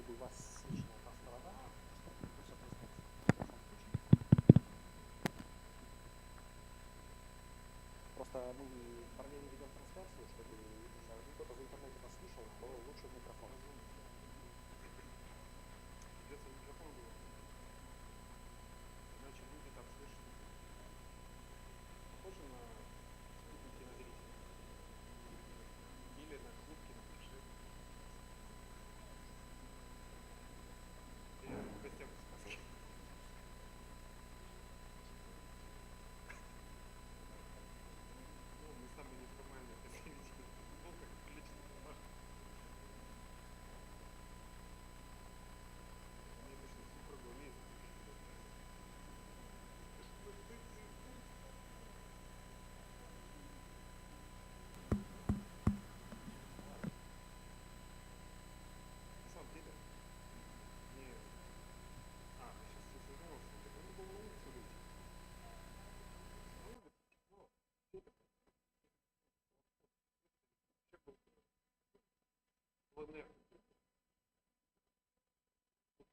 бы вас слышала одна сторона, ну, соответственно, в прошлом случае. Просто мы параллельно ведем трансляцию, чтобы если кто-то в интернете нас слышал, то лучше в микрофон. Придется микрофон было. Иначе люди там слышат. Похоже на спутники на зрителя. Или на кнопки на планшете. Или в гостях в сказке. Ну, мы самые неформальные представители. Ну, как прилично домашних. Мне обычно супруга умеет. На самом деле, мне... сейчас я задумался, так надо было на улицу выйти. Ладно, тут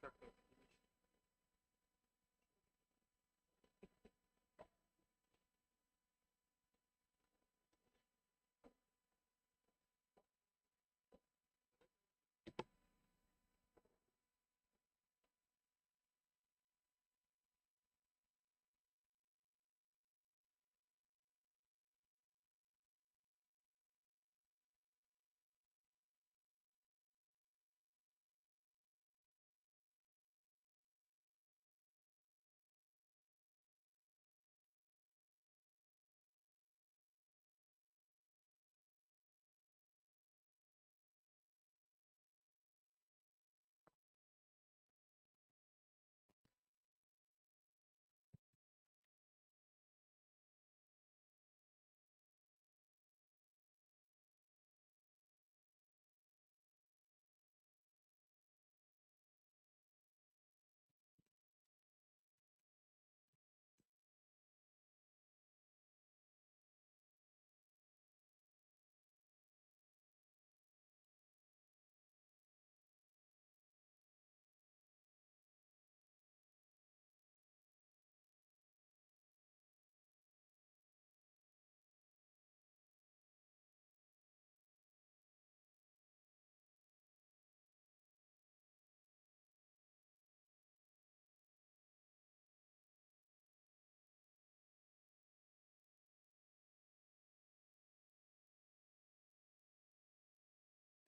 как-то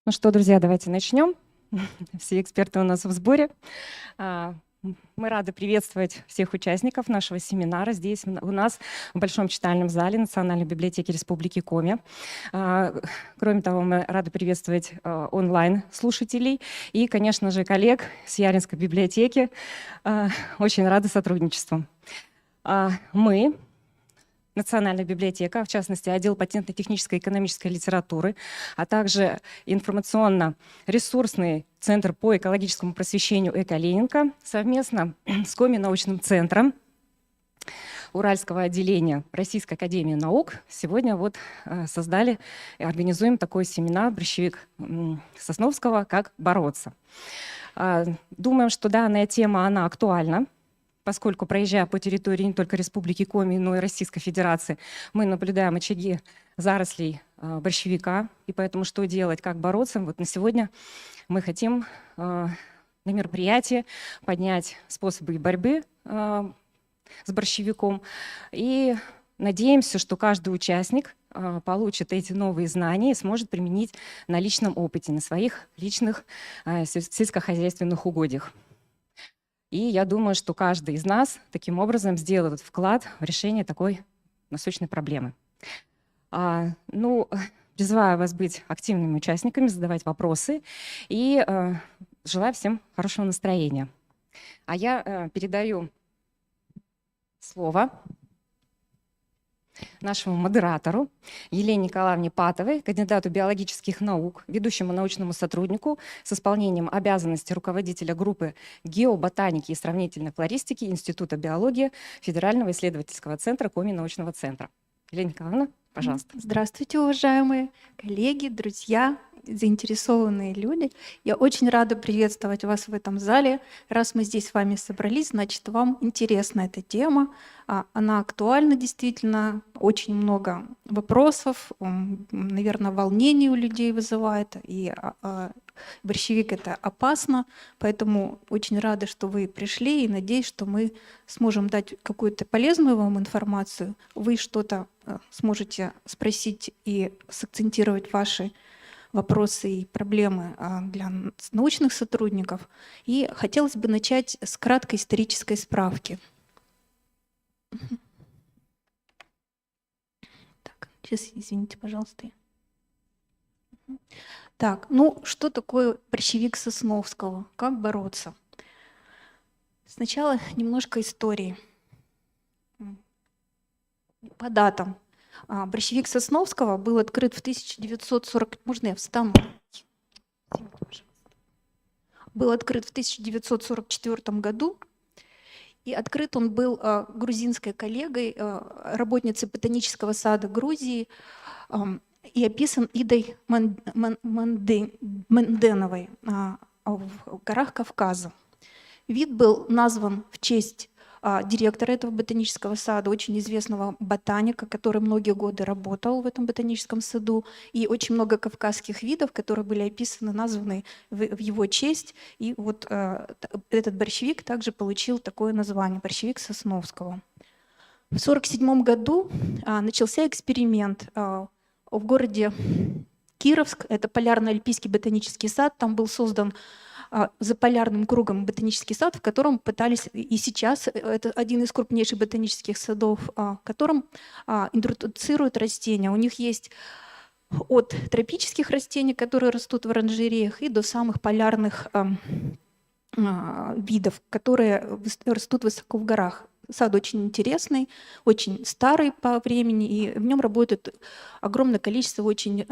Ну что, друзья, давайте начнем. Все эксперты у нас в сборе. Мы рады приветствовать всех участников нашего семинара здесь у нас в Большом читальном зале Национальной библиотеки Республики Коми. Кроме того, мы рады приветствовать онлайн-слушателей и, конечно же, коллег с Яринской библиотеки. Очень рады сотрудничеству. Мы, Национальная библиотека, в частности, отдел патентно-технической и экономической литературы, а также информационно-ресурсный центр по экологическому просвещению «Эко-Ленинка» совместно с Коми-научным центром Уральского отделения Российской академии наук сегодня создали и организуем такой семинар «Борщевик Сосновского. Как бороться». Думаем, что данная тема, она актуальна, поскольку, проезжая по территории не только Республики Коми, но и Российской Федерации, мы наблюдаем очаги зарослей борщевика, и поэтому что делать, как бороться. Вот на сегодня мы хотим на мероприятии поднять способы борьбы с борщевиком, и надеемся, что каждый участник получит эти новые знания и сможет применить на личном опыте, на своих личных сельскохозяйственных угодьях. И я думаю, что каждый из нас таким образом сделает вклад в решение такой насущной проблемы. Призываю вас быть активными участниками, задавать вопросы и желаю всем хорошего настроения. А я передаю слово нашему модератору Елене Николаевне Патовой, кандидату биологических наук, ведущему научному сотруднику с исполнением обязанностей руководителя группы геоботаники и сравнительной флористики Института биологии Федерального исследовательского центра Коми-научного центра. Елена Николаевна, пожалуйста. Здравствуйте, уважаемые коллеги, друзья. заинтересованные люди. Я очень рада приветствовать вас в этом зале. Раз мы здесь с вами собрались, значит, вам интересна эта тема. Она актуальна действительно. Очень много вопросов, наверное, волнений у людей вызывает. И борщевик — это опасно. Поэтому очень рада, что вы пришли, и надеюсь, что мы сможем дать какую-то полезную вам информацию. Вы что-то сможете спросить и сакцентировать ваши вопросы и проблемы для научных сотрудников. И хотелось бы начать с краткой исторической справки. Так, сейчас, извините, пожалуйста. Так, ну что такое борщевик Сосновского? Как бороться? Сначала немножко истории. По датам. Борщевик Сосновского был открыт в 1940... Можно я встану? Был открыт в 1944 году, и открыт он был грузинской коллегой, работницей ботанического сада Грузии, и описан Идой Манденовой в горах Кавказа. Вид был назван в честь директора этого ботанического сада, очень известного ботаника, который многие годы работал в этом ботаническом саду, и очень много кавказских видов, которые были описаны, названы в его честь. И вот этот борщевик также получил такое название — борщевик Сосновского. В 1947 году начался эксперимент в городе Кировск, это Полярно-Альпийский ботанический сад, там был создан за полярным кругом ботанический сад, в котором пытались, и сейчас это один из крупнейших ботанических садов, в котором интродуцируют растения. У них есть от тропических растений, которые растут в оранжереях, и до самых полярных видов, которые растут высоко в горах. Сад очень интересный, очень старый по времени, и в нем работает огромное количество очень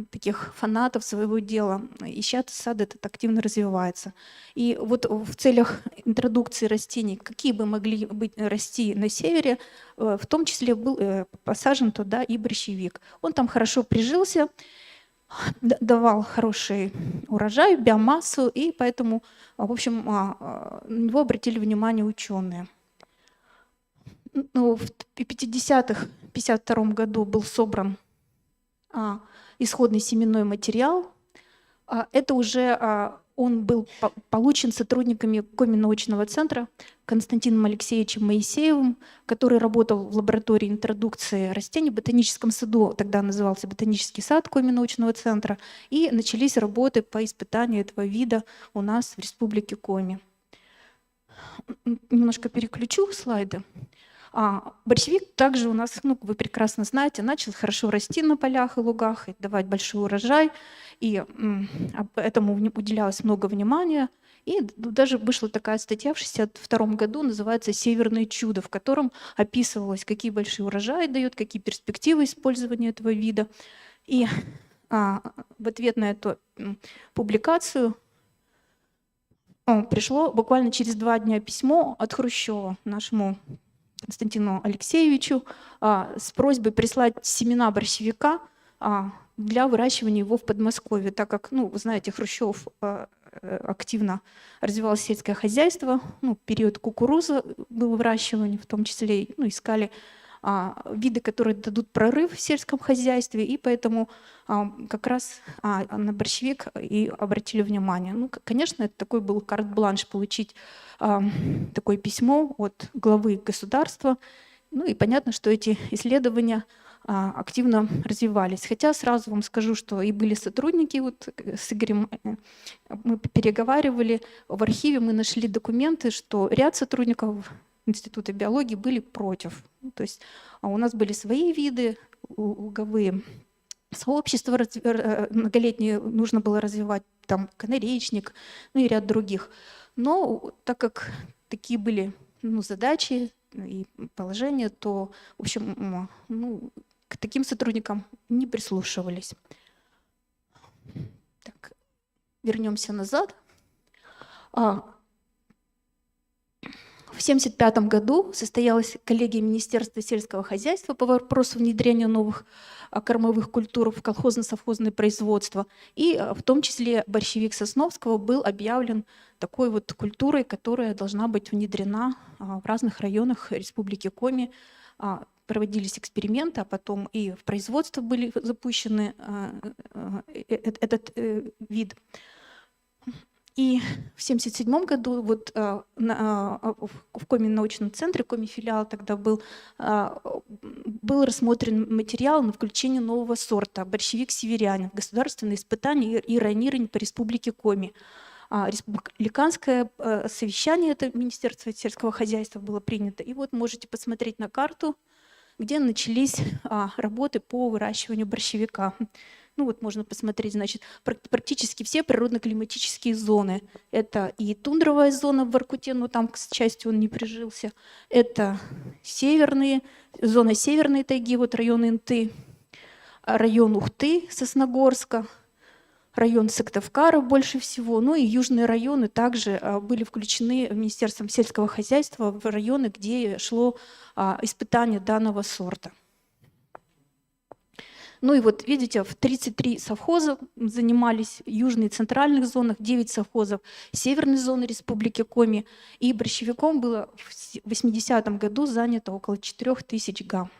таких фанатов своего дела. И сейчас сад этот активно развивается. И вот в целях интродукции растений, какие бы могли расти на севере, в том числе был посажен туда и борщевик. Он там хорошо прижился, давал хороший урожай, биомассу, и поэтому, в общем, на него обратили внимание ученые. Ну, в 50-х, 52 году был собран исходный семенной материал. Это уже он был получен сотрудниками Коми-научного центра Константином Алексеевичем Моисеевым, который работал в лаборатории интродукции растений в ботаническом саду, тогда назывался ботанический сад Коми-научного центра, и начались работы по испытанию этого вида у нас в республике Коми. Немножко переключу слайды. Борщевик также у нас, ну, вы прекрасно знаете, начал хорошо расти на полях и лугах, и давать большой урожай, и этому уделялось много внимания. И даже вышла такая статья в 1962 году, называется «Северное чудо», в котором описывалось, какие большие урожаи дают, какие перспективы использования этого вида. И в ответ на эту публикацию пришло буквально через 2 дня письмо от Хрущева нашему Константину Алексеевичу с просьбой прислать семена борщевика для выращивания его в Подмосковье, так как, ну, вы знаете, Хрущев активно развивал сельское хозяйство, ну, период кукурузы было выращивание, в том числе, ну, искали виды, которые дадут прорыв в сельском хозяйстве, и поэтому как раз на борщевик и обратили внимание. Ну, конечно, это такой был карт-бланш получить такое письмо от главы государства. Ну и понятно, что эти исследования активно развивались. Хотя сразу вам скажу, что и были сотрудники, вот с Игорем мы переговаривали, в архиве мы нашли документы, что ряд сотрудников Института биологии были против. То есть у нас были свои виды, луговые сообщества многолетние нужно было развивать, там канареечник, ну и ряд других. Но так как такие были, ну, задачи и положения, то, в общем, ну, к таким сотрудникам не прислушивались. Так, вернемся назад. В В 1975 году состоялась коллегия Министерства сельского хозяйства по вопросу внедрения новых кормовых культур в колхозно-совхозное производство. И в том числе борщевик Сосновского был объявлен такой вот культурой, которая должна быть внедрена в разных районах Республики Коми. Проводились эксперименты, а потом и в производство были запущены этот вид. И в 1977 году вот, в Коми-научном центре, Коми-филиал тогда был рассмотрен материал на включение нового сорта борщевик северянин в государственные испытания и ранирование по Республике Коми. Республиканское совещание, это Министерство сельского хозяйства, было принято. И вот можете посмотреть на карту, где начались работы по выращиванию борщевика. Ну вот можно посмотреть, значит, практически все природно-климатические зоны. Это и тундровая зона в Воркуте, но там, к счастью, он не прижился. Это зона северной тайги, вот район Инты, район Ухты, Сосногорска, район Сыктывкара больше всего. Ну и южные районы также были включены Министерством сельского хозяйства в районы, где шло испытание данного сорта. Ну и вот видите, в 33 совхоза занимались в южных и центральных зонах, 9 совхозов северной зоны Республики Коми. И борщевиком было в 80-м году занято около 4000 га.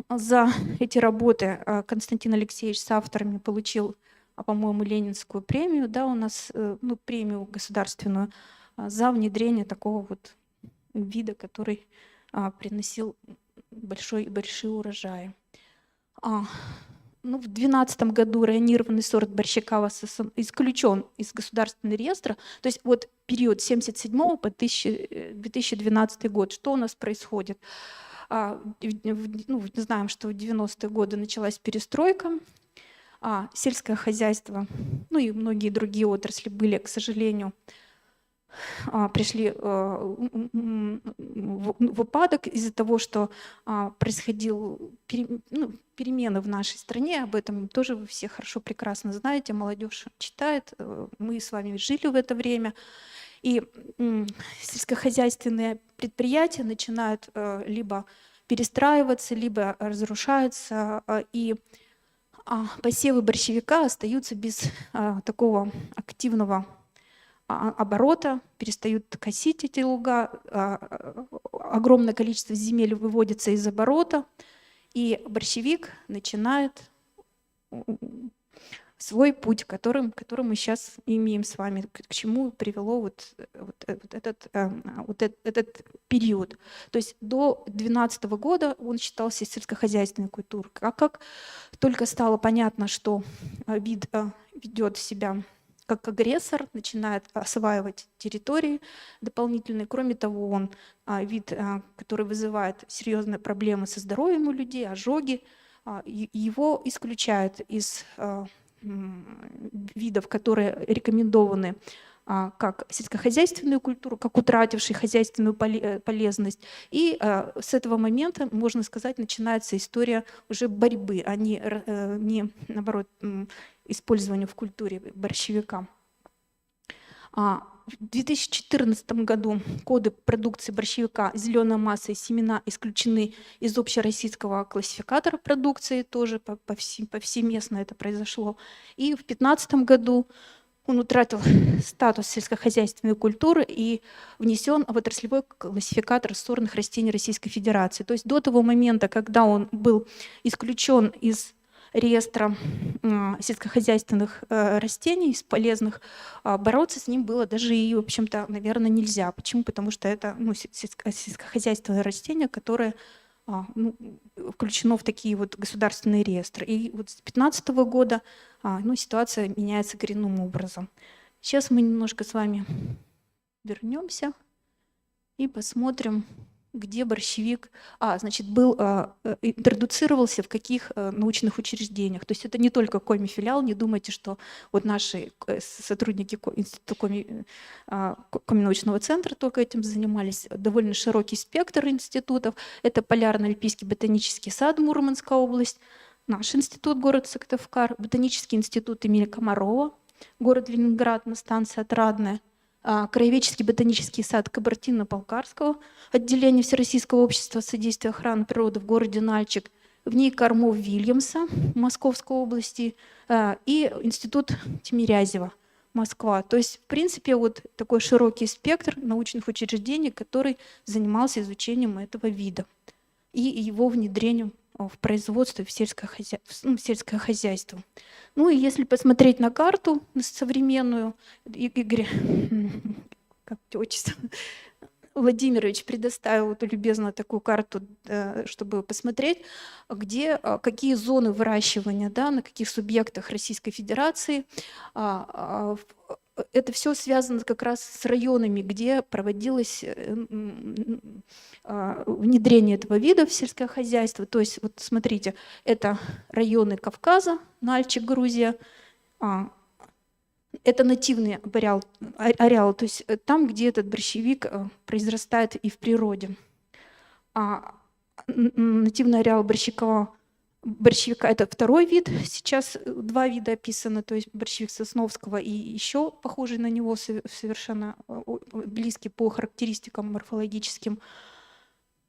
За эти работы Константин Алексеевич с авторами получил, по-моему, Ленинскую премию, да, у нас, ну, премию государственную за внедрение такого вот вида, который приносил большие урожаи. Ну, в 2012 году ранированный сорт борщака исключен из государственного реестра. То есть вот период с 1977 по 2012 год. Что у нас происходит? Ну, знаем, что в 90-е годы началась перестройка. Сельское хозяйство, ну и многие другие отрасли были, к сожалению, пришли в упадок из-за того, что происходили перемены в нашей стране. Об этом тоже вы все хорошо, прекрасно знаете. Молодежь читает. Мы с вами жили в это время. И сельскохозяйственные предприятия начинают либо перестраиваться, либо разрушаются. И посевы борщевика остаются без такого активного оборота, перестают косить эти луга, огромное количество земель выводится из оборота, и борщевик начинает свой путь, который мы сейчас имеем с вами, к чему привело вот этот период. То есть до 2012 года он считался сельскохозяйственной культурой. А как только стало понятно, что вид ведет себя как агрессор, начинает осваивать территории дополнительные. Кроме того, он вид, который вызывает серьезные проблемы со здоровьем у людей, ожоги, его исключают из видов, которые рекомендованы как сельскохозяйственную культуру, как утратившие хозяйственную полезность. И с этого момента, можно сказать, начинается история уже борьбы, а не наоборот, использования в культуре борщевика. В 2014 году коды продукции борщевика «Зеленая масса» и «Семена» исключены из общероссийского классификатора продукции, тоже повсеместно это произошло. И в 2015 году он утратил статус сельскохозяйственной культуры и внесен в отраслевой классификатор сорных растений Российской Федерации. То есть до того момента, когда он был исключен из реестра сельскохозяйственных растений, полезных, бороться с ним было даже и, в общем-то, наверное, нельзя. Почему? Потому что это сельскохозяйственное растение, которое включено в такие вот государственные реестры. И вот с 2015 года ситуация меняется коренным образом. Сейчас мы немножко с вами вернемся и посмотрим, где борщевик интродуцировался в каких научных учреждениях. То есть это не только Коми-филиал, не думайте, что вот наши сотрудники Института Коми-научного центра только этим занимались. Довольно широкий спектр институтов. Это Полярно-Альпийский ботанический сад, Мурманская область, наш институт, город Сыктывкар, Ботанический институт имени Комарова, город Ленинград, на станции Отрадная, Краеведческий ботанический сад Кабардино-Балкарского отделения Всероссийского общества содействия охраны природы в городе Нальчик, в ней Кормов Вильямса Московской области и Институт Тимирязева, Москва. То есть, в принципе, вот такой широкий спектр научных учреждений, который занимался изучением этого вида и его внедрением в производство, в сельское хозяйство. Ну и если посмотреть на карту современную, Игорь, как отчество, Владимирович предоставил любезно такую карту, чтобы посмотреть, где, какие зоны выращивания, да, на каких субъектах Российской Федерации. Это все связано как раз с районами, где проводилось внедрение этого вида в сельское хозяйство. То есть, вот смотрите, это районы Кавказа, Нальчик, Грузия, это нативный ареал, то есть там, где этот борщевик произрастает и в природе. Нативный ареал борщевика – это второй вид. Сейчас два вида описано, то есть борщевик Сосновского и еще похожий на него, совершенно близкий по характеристикам морфологическим.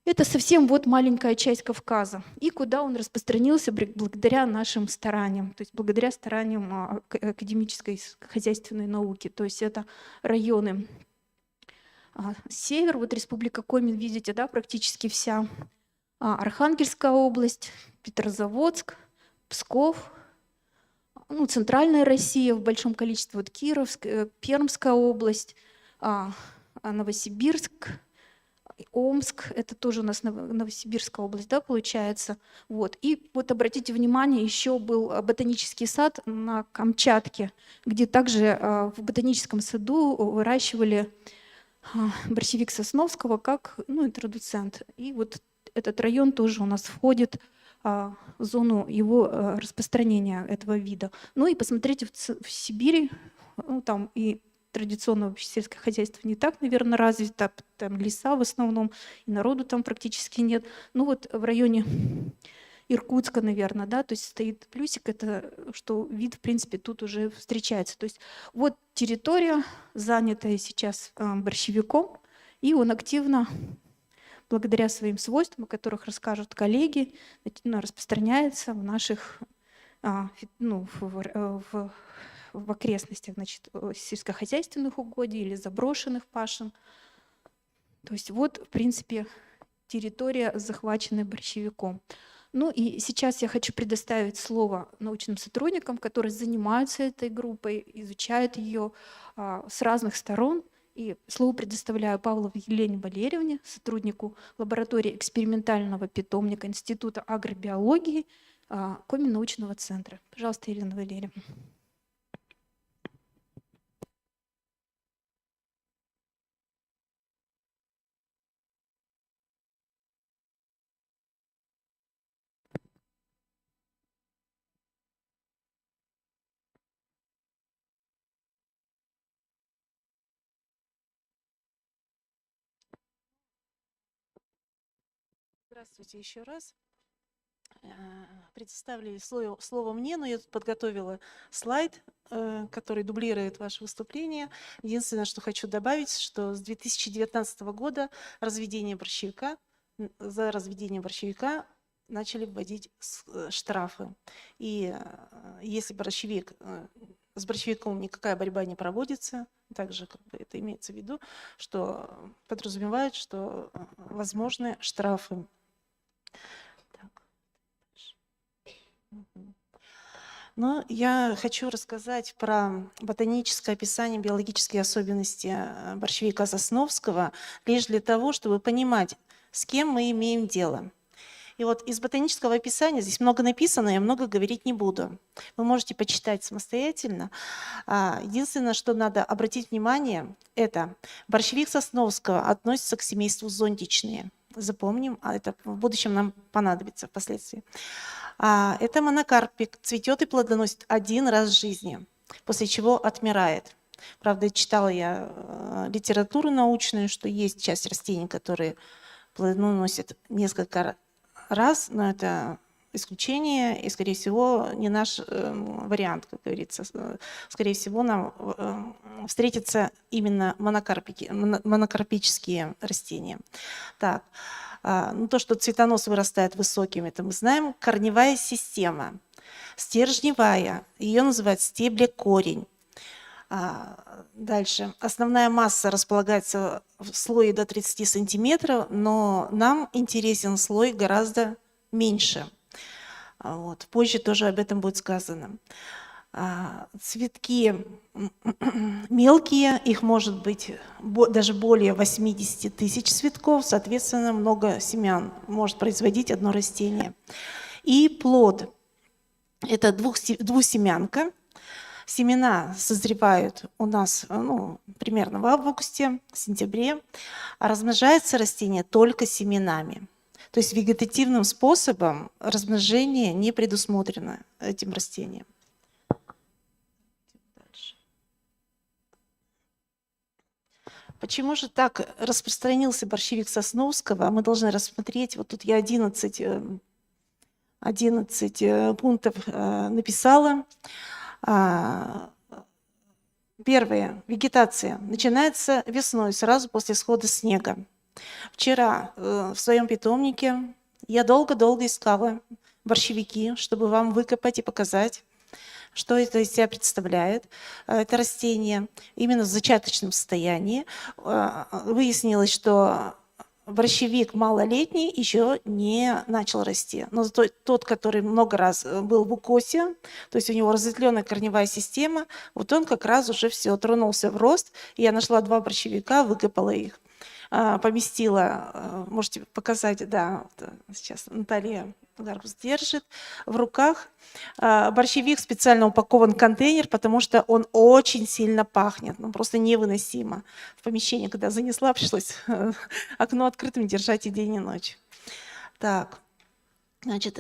Это совсем вот маленькая часть Кавказа, и куда он распространился благодаря нашим стараниям, то есть благодаря стараниям академической хозяйственной науки. То есть это районы север, вот Республика Коми, видите, да, практически вся, Архангельская область, Петрозаводск, Псков, ну, центральная Россия в большом количестве, вот Кировск, Пермская область, Новосибирск, Омск, это тоже у нас Новосибирская область, да, получается. Вот. И вот обратите внимание, еще был ботанический сад на Камчатке, где также в ботаническом саду выращивали борщевик Сосновского как, ну, интродуцент. И вот этот район тоже у нас входит в зону его распространения этого вида. Ну и посмотрите, в Сибири, ну, там и традиционно сельское хозяйство не так, наверное, развито, там леса в основном, и народу там практически нет. Ну вот в районе Иркутска, наверное, да, то есть стоит плюсик, это что вид, в принципе, тут уже встречается. То есть вот территория, занятая сейчас борщевиком, и он активно, благодаря своим свойствам, о которых расскажут коллеги, распространяется в наших, ну, в окрестностях, значит, сельскохозяйственных угодий или заброшенных пашин. То есть вот, в принципе, территория, захваченная борщевиком. Ну и сейчас я хочу предоставить слово научным сотрудникам, которые занимаются этой группой, изучают ее с разных сторон. И слово предоставляю Павловой Елене Валерьевне, сотруднику лаборатории экспериментального питомника Института агробиологии Коми научного центра. Пожалуйста, Елена Валерьевна. Здравствуйте еще раз. Предоставили слово мне, но я тут подготовила слайд, который дублирует ваше выступление. Единственное, что хочу добавить, что с 2019 года за разведение борщевика начали вводить штрафы. И если с борщевиком никакая борьба не проводится, также как бы это имеется в виду, что подразумевает, что возможны штрафы. Но я хочу рассказать про ботаническое описание, биологические особенности борщевика Сосновского лишь для того, чтобы понимать, с кем мы имеем дело. И вот из ботанического описания, здесь много написано, я много говорить не буду. Вы можете почитать самостоятельно. Единственное, что надо обратить внимание, это борщевик Сосновского относится к семейству зонтичные. Запомним, это в будущем нам понадобится впоследствии. Это монокарпик, цветет и плодоносит один раз в жизни, после чего отмирает. Правда, читала я литературу научную, что есть часть растений, которые плодоносят несколько раз, но это исключение, и, скорее всего, не наш вариант, как говорится. Скорее всего, нам встретятся именно монокарпические растения. Так, ну, то, что цветонос вырастает высокими, это мы знаем. Корневая система. Стержневая, ее называют стеблекорень. Дальше. Основная масса располагается в слое до 30 сантиметров, но нам интересен слой гораздо меньше. Вот. Позже тоже об этом будет сказано. Цветки мелкие, их может быть даже более 80 тысяч цветков, соответственно, много семян может производить одно растение. И плод – это двусемянка. Семена созревают у нас примерно в августе, сентябре, а размножается растение только семенами. То есть вегетативным способом размножение не предусмотрено этим растением. Дальше. Почему же так распространился борщевик Сосновского? Мы должны рассмотреть, вот тут я 11 пунктов написала. Первое. Вегетация. Начинается весной, сразу после схода снега. Вчера в своем питомнике я долго-долго искала борщевики, чтобы вам выкопать и показать, что это из себя представляет. Это растение именно в зачаточном состоянии. Выяснилось, что борщевик малолетний еще не начал расти. Но тот, который много раз был в укосе, то есть у него разветвленная корневая система, вот он как раз уже все тронулся в рост. И я нашла 2 борщевика, выкопала их, поместила, можете показать, да, сейчас Наталья Гарбус держит в руках. Борщевик специально упакован в контейнер, потому что он очень сильно пахнет, просто невыносимо. В помещении, когда занесла, пришлось окно открытым держать и день, и ночь. Так, значит,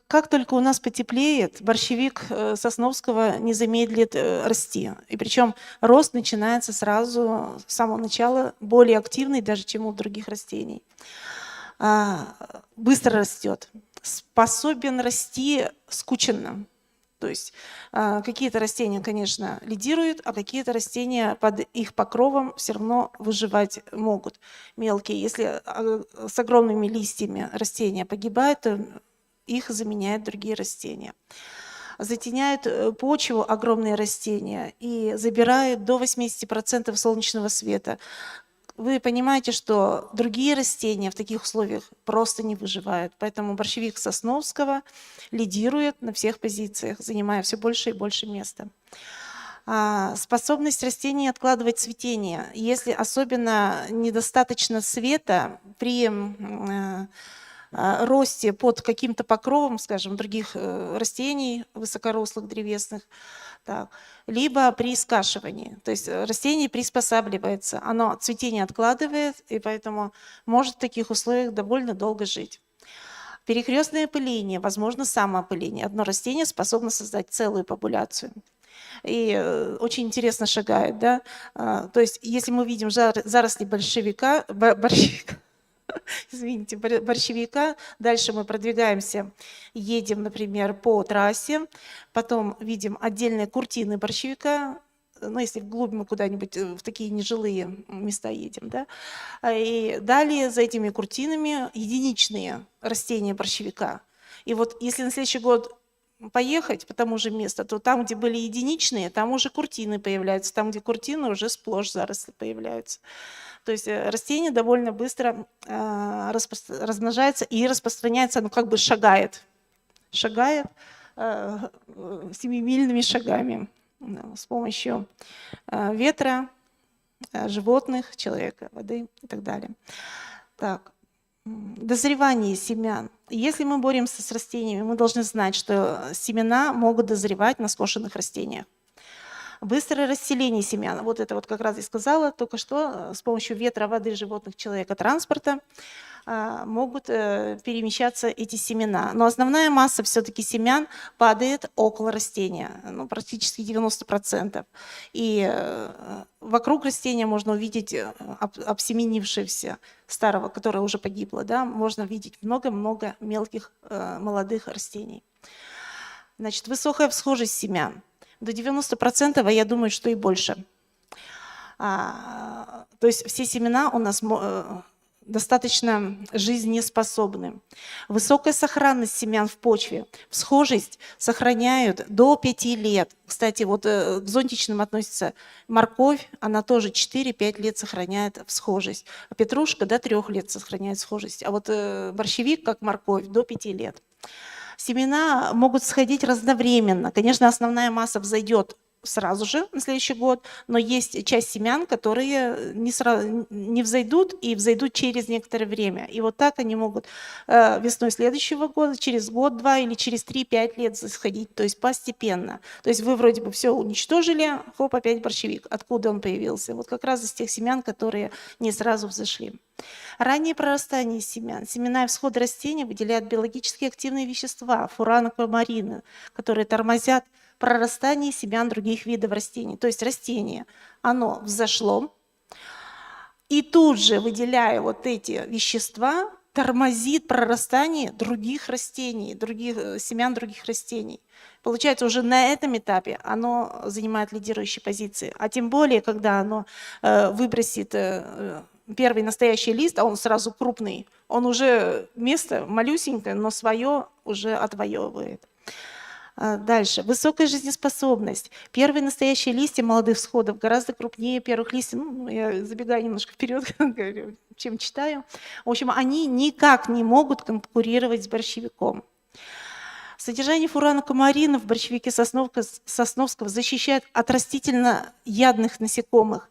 как только у нас потеплеет, борщевик Сосновского не замедлит расти. И причем рост начинается сразу с самого начала, более активный даже, чем у других растений. Быстро растет, способен расти скученно. То есть какие-то растения, конечно, лидируют, а какие-то растения под их покровом все равно выживать могут. Мелкие. Если с огромными листьями растения погибают, то их заменяют другие растения. Затеняют почву огромные растения и забирают до 80% солнечного света. Вы понимаете, что другие растения в таких условиях просто не выживают. Поэтому борщевик Сосновского лидирует на всех позициях, занимая все больше и больше места. Способность растений откладывать цветение. Если особенно недостаточно света при росте под каким-то покровом, скажем, других растений, высокорослых, древесных, так, либо при скашивании. То есть растение приспосабливается, оно цветение откладывает, и поэтому может в таких условиях довольно долго жить. Перекрестное опыление, возможно, самоопыление. Одно растение способно создать целую популяцию. И очень интересно шагает, да? То есть если мы видим заросли борщевика, дальше мы продвигаемся, едем, например, по трассе, потом видим отдельные куртины борщевика, если вглубь мы куда-нибудь в такие нежилые места едем, да? И далее за этими куртинами единичные растения борщевика. И вот если на следующий год поехать по тому же месту, то там, где были единичные, там уже куртины появляются, там, где куртины, уже сплошь заросли появляются. То есть растение довольно быстро размножается и распространяется, как бы шагает семимильными шагами с помощью ветра, животных, человека, воды и так далее. Так. Дозревание семян. Если мы боремся с растениями, мы должны знать, что семена могут дозревать на скошенных растениях. Быстрое расселение семян. Вот это вот как раз и сказала только что, с помощью ветра, воды, животных, человека, транспорта могут перемещаться эти семена. Но основная масса все-таки семян падает около растения, ну, практически 90%. И вокруг растения можно увидеть обсеменившегося старого, которое уже погибло, да, можно видеть много-много мелких молодых растений. Значит, высокая всхожесть семян. До 90%, а я думаю, что и больше. То есть все семена у нас достаточно жизнеспособны. Высокая сохранность семян в почве. Всхожесть сохраняют до 5 лет. Кстати, вот к зонтичным относится морковь, она тоже 4-5 лет сохраняет всхожесть. А петрушка до 3 лет сохраняет всхожесть. А вот борщевик, как морковь, до 5 лет. Семена могут всходить разновременно. Конечно, основная масса взойдет сразу же на следующий год, но есть часть семян, которые не взойдут и взойдут через некоторое время. И вот так они могут весной следующего года, через год-два или через 3-5 лет засходить, то есть постепенно. То есть вы вроде бы все уничтожили, хоп, опять борщевик. Откуда он появился? Вот как раз из тех семян, которые не сразу взошли. Раннее прорастание семян. Семена и всходы растений выделяют биологически активные вещества, фуранокумарины, которые тормозят прорастание семян других видов растений. То есть растение, оно взошло, и тут же, выделяя вот эти вещества, тормозит прорастание других растений, семян других растений. Получается, уже на этом этапе оно занимает лидирующие позиции. А тем более, когда оно выбросит первый настоящий лист, а он сразу крупный, он уже место малюсенькое, но свое уже отвоевывает. Дальше. Высокая жизнеспособность. Первые настоящие листья молодых всходов гораздо крупнее первых листьев. Ну, я забегаю немножко вперед, чем читаю. В общем, они никак не могут конкурировать с борщевиком. Содержание фуранокумарина в борщевике Сосновского защищает от растительноядных насекомых.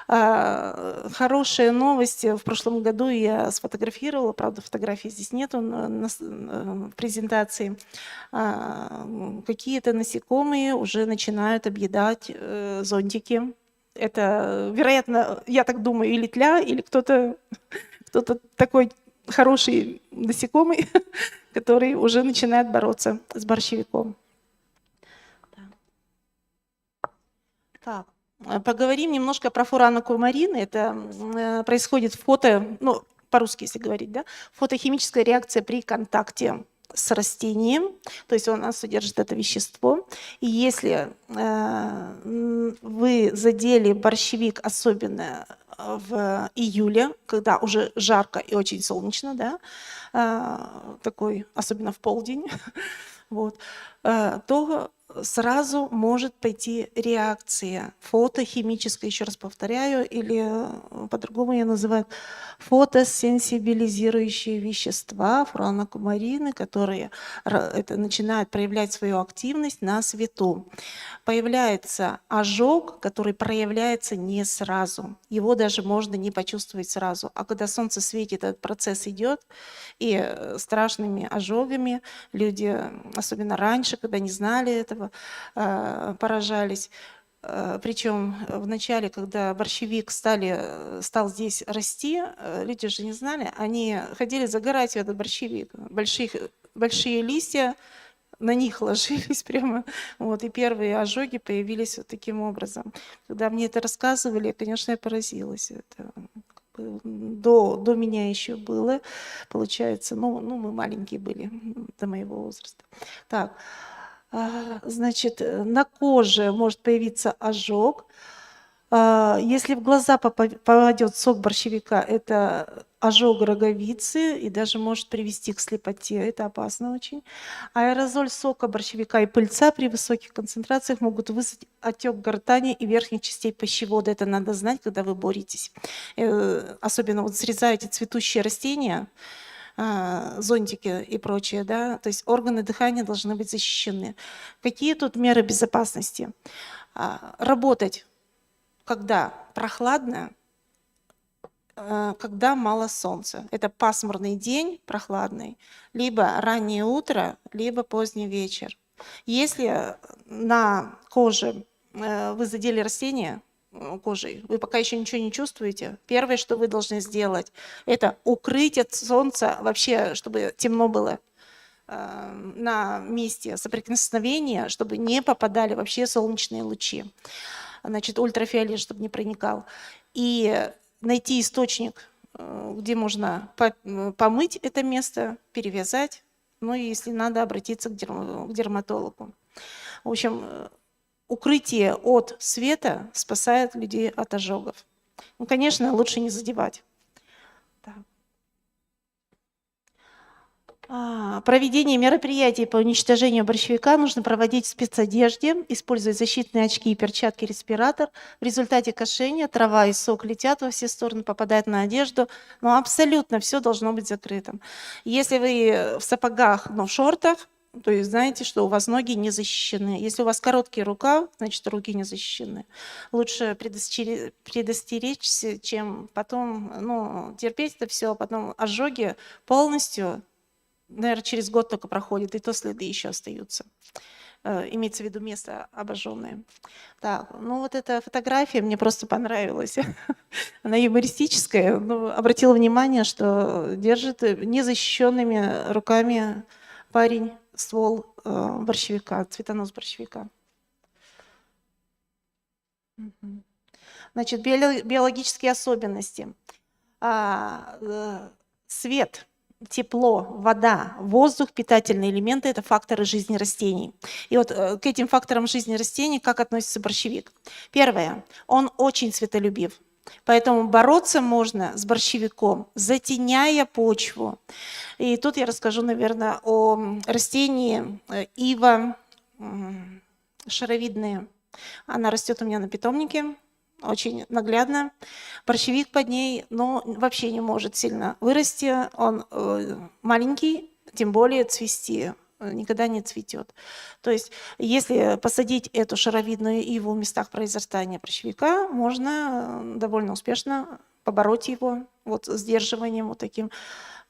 Хорошая новость. В прошлом году я сфотографировала, правда, фотографии здесь нету в презентации. Какие-то насекомые уже начинают объедать зонтики. Это, вероятно, я так думаю, или тля, или кто-то такой хороший насекомый, который уже начинает бороться с борщевиком. Так. Поговорим немножко про фуранокумарины. Это происходит ну, по-русски, если говорить, да, фотохимическая реакция при контакте с растением, то есть он содержит это вещество. И если вы задели борщевик, особенно в июле, когда уже жарко и очень солнечно, да, такой, особенно в полдень, вот, то сразу может пойти реакция фотохимическая, еще раз повторяю, или по-другому ее называют фотосенсибилизирующие вещества, фуранокумарины, которые начинают проявлять свою активность на свету. Появляется ожог, который проявляется не сразу. Его даже можно не почувствовать сразу. А когда солнце светит, этот процесс идет, и страшными ожогами люди, особенно раньше, когда не знали этого, поражались. Причем в начале, когда борщевик стал здесь расти, люди же не знали, они ходили загорать в этот борщевик. Большие листья, на них ложились прямо. Вот, и первые ожоги появились вот таким образом. Когда мне это рассказывали, конечно, я поразилась. Это до меня еще было, получается. Ну, мы маленькие были, до моего возраста. Так. Значит, на коже может появиться ожог. Если в глаза попадет сок борщевика, это ожог роговицы и даже может привести к слепоте. Это опасно очень. Аэрозоль сока борщевика и пыльца при высоких концентрациях могут вызвать отек гортани и верхних частей пищевода. Это надо знать, когда вы боретесь. Особенно вот срезаете цветущие растения, зонтики и прочее, да, то есть органы дыхания должны быть защищены. Какие тут меры безопасности? Работать, когда прохладно, когда мало солнца. Это пасмурный день, прохладный, либо раннее утро, либо поздний вечер. Если на коже вы задели растение кожей, вы пока еще ничего не чувствуете. Первое, что вы должны сделать, это укрыть от солнца вообще, чтобы темно было на месте соприкосновения, чтобы не попадали вообще солнечные лучи. Значит, ультрафиолет, чтобы не проникал. И найти источник, где можно помыть это место, перевязать, ну и если надо, обратиться к дерматологу. В общем, укрытие от света спасает людей от ожогов. Ну, конечно, лучше не задевать. Так. Проведение мероприятий по уничтожению борщевика нужно проводить в спецодежде, используя защитные очки и перчатки, респиратор. В результате кошения трава и сок летят во все стороны, попадают на одежду, но абсолютно все должно быть закрытым. Если вы в сапогах, но в шортах, то есть знаете, что у вас ноги не защищены. Если у вас короткий рукав, значит, руки не защищены. Лучше предостеречься, чем потом терпеть это все, а потом ожоги полностью, наверное, через год только проходит, и то следы еще остаются. Имеется в виду место обожженное. Так, ну вот эта фотография мне просто понравилась. Она юмористическая, но обратила внимание, что держит незащищенными руками парень ствол борщевика, цветонос борщевика. Значит, биологические особенности. Свет, тепло, вода, воздух, питательные элементы – это факторы жизни растений. И вот к этим факторам жизни растений как относится борщевик? Первое. Он очень светолюбив. Поэтому бороться можно с борщевиком, затеняя почву. И тут я расскажу, наверное, о растении ива шаровидная. Она растет у меня на питомнике, очень наглядно. Борщевик под ней, вообще не может сильно вырасти. Он маленький, тем более цвести никогда не цветет. То есть, если посадить эту шаровидную иву в местах произрастания борщевика, можно довольно успешно побороть его сдерживанием таким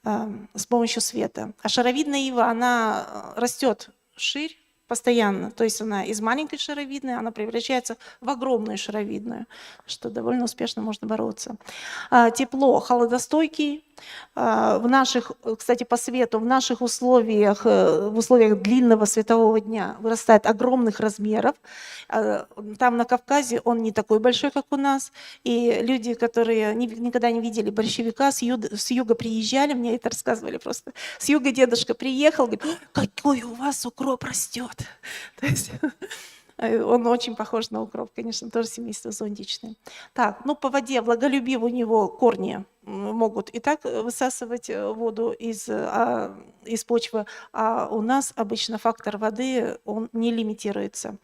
с помощью света. А шаровидная ива, она растет вширь постоянно, то есть она из маленькой шаровидной, она превращается в огромную шаровидную, что довольно успешно можно бороться. Тепло, холодостойкий. В наших, кстати, по свету, в наших условиях, в условиях длинного светового дня вырастает огромных размеров. Там на Кавказе он не такой большой, как у нас. И люди, которые никогда не видели борщевика, с юга приезжали, мне это рассказывали просто. С юга дедушка приехал, говорит: какой у вас укроп растет. То есть он очень похож на укроп, конечно, тоже семейство зонтичное. Так, по воде влаголюбив, у него корни могут и так высасывать воду из почвы, а у нас обычно фактор воды, он не лимитируется.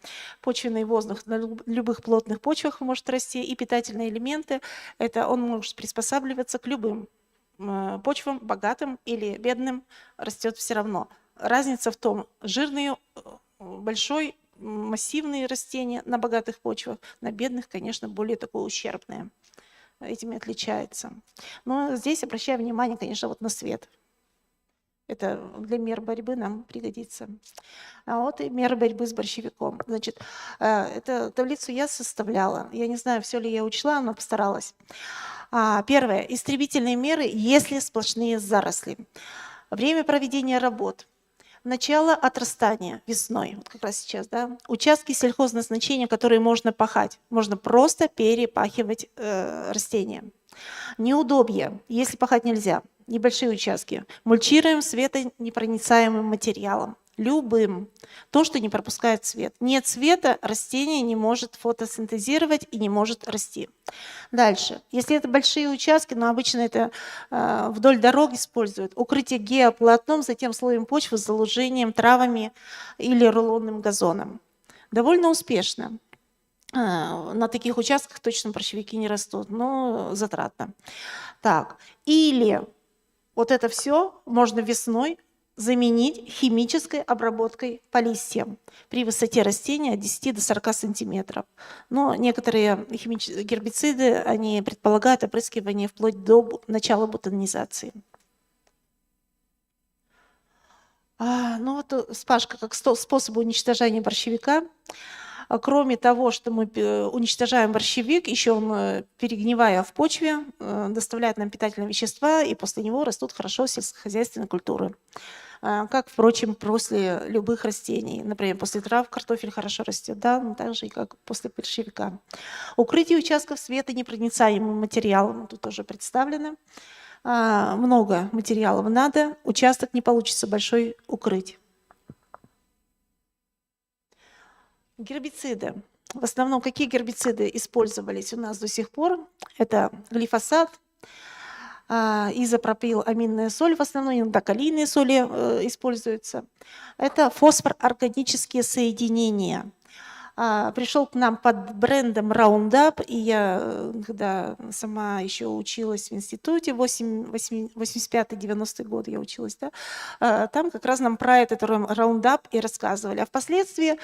Почвенный воздух на любых плотных почвах может расти, и питательные элементы, он может приспосабливаться к любым почвам, богатым или бедным, растет все равно. Разница в том, жирные, большой, массивные растения на богатых почвах, на бедных, конечно, более такое ущербное. Этими отличается. Но здесь обращаю внимание, конечно, на свет. Это для мер борьбы нам пригодится. И меры борьбы с борщевиком. Значит, эту таблицу я составляла. Я не знаю, все ли я учла, но постаралась. Первое. Истребительные меры, если сплошные заросли. Время проведения работ. Начало отрастания весной, как раз сейчас, да. Участки сельхозназначения, которые можно пахать. Можно просто перепахивать растения. Неудобье, если пахать нельзя. Небольшие участки. Мульчируем светонепроницаемым материалом. Любым. То, что не пропускает свет. Нет света, растение не может фотосинтезировать и не может расти. Дальше. Если это большие участки, но обычно это вдоль дорог используют, укрытие геополотном, затем слоем почвы с заложением травами или рулонным газоном. Довольно успешно. На таких участках точно борщевики не растут, но затратно. Так. Или это все можно весной заменить химической обработкой по листьям при высоте растения от 10 до 40 сантиметров. Но некоторые гербициды, они предполагают опрыскивание вплоть до начала бутонизации. Вспашка как способ уничтожения борщевика. Кроме того, что мы уничтожаем борщевик, еще он, перегнивая в почве, доставляет нам питательные вещества, и после него растут хорошо сельскохозяйственные культуры. Как, впрочем, после любых растений. Например, после трав картофель хорошо растет, да, но так же и как после борщевика. Укрытие участков светонепроницаемым материалом тут тоже представлено. Много материалов надо, участок не получится большой укрыть. Гербициды. В основном какие гербициды использовались у нас до сих пор? Это глифосат, изопропиламинная соль, в основном иногда калийные соли используются. Это фосфор-органические соединения. Пришел к нам под брендом Roundup, и я, когда сама еще училась в институте, 85-90 год я училась, да, там как раз нам про этот Roundup и рассказывали. А впоследствии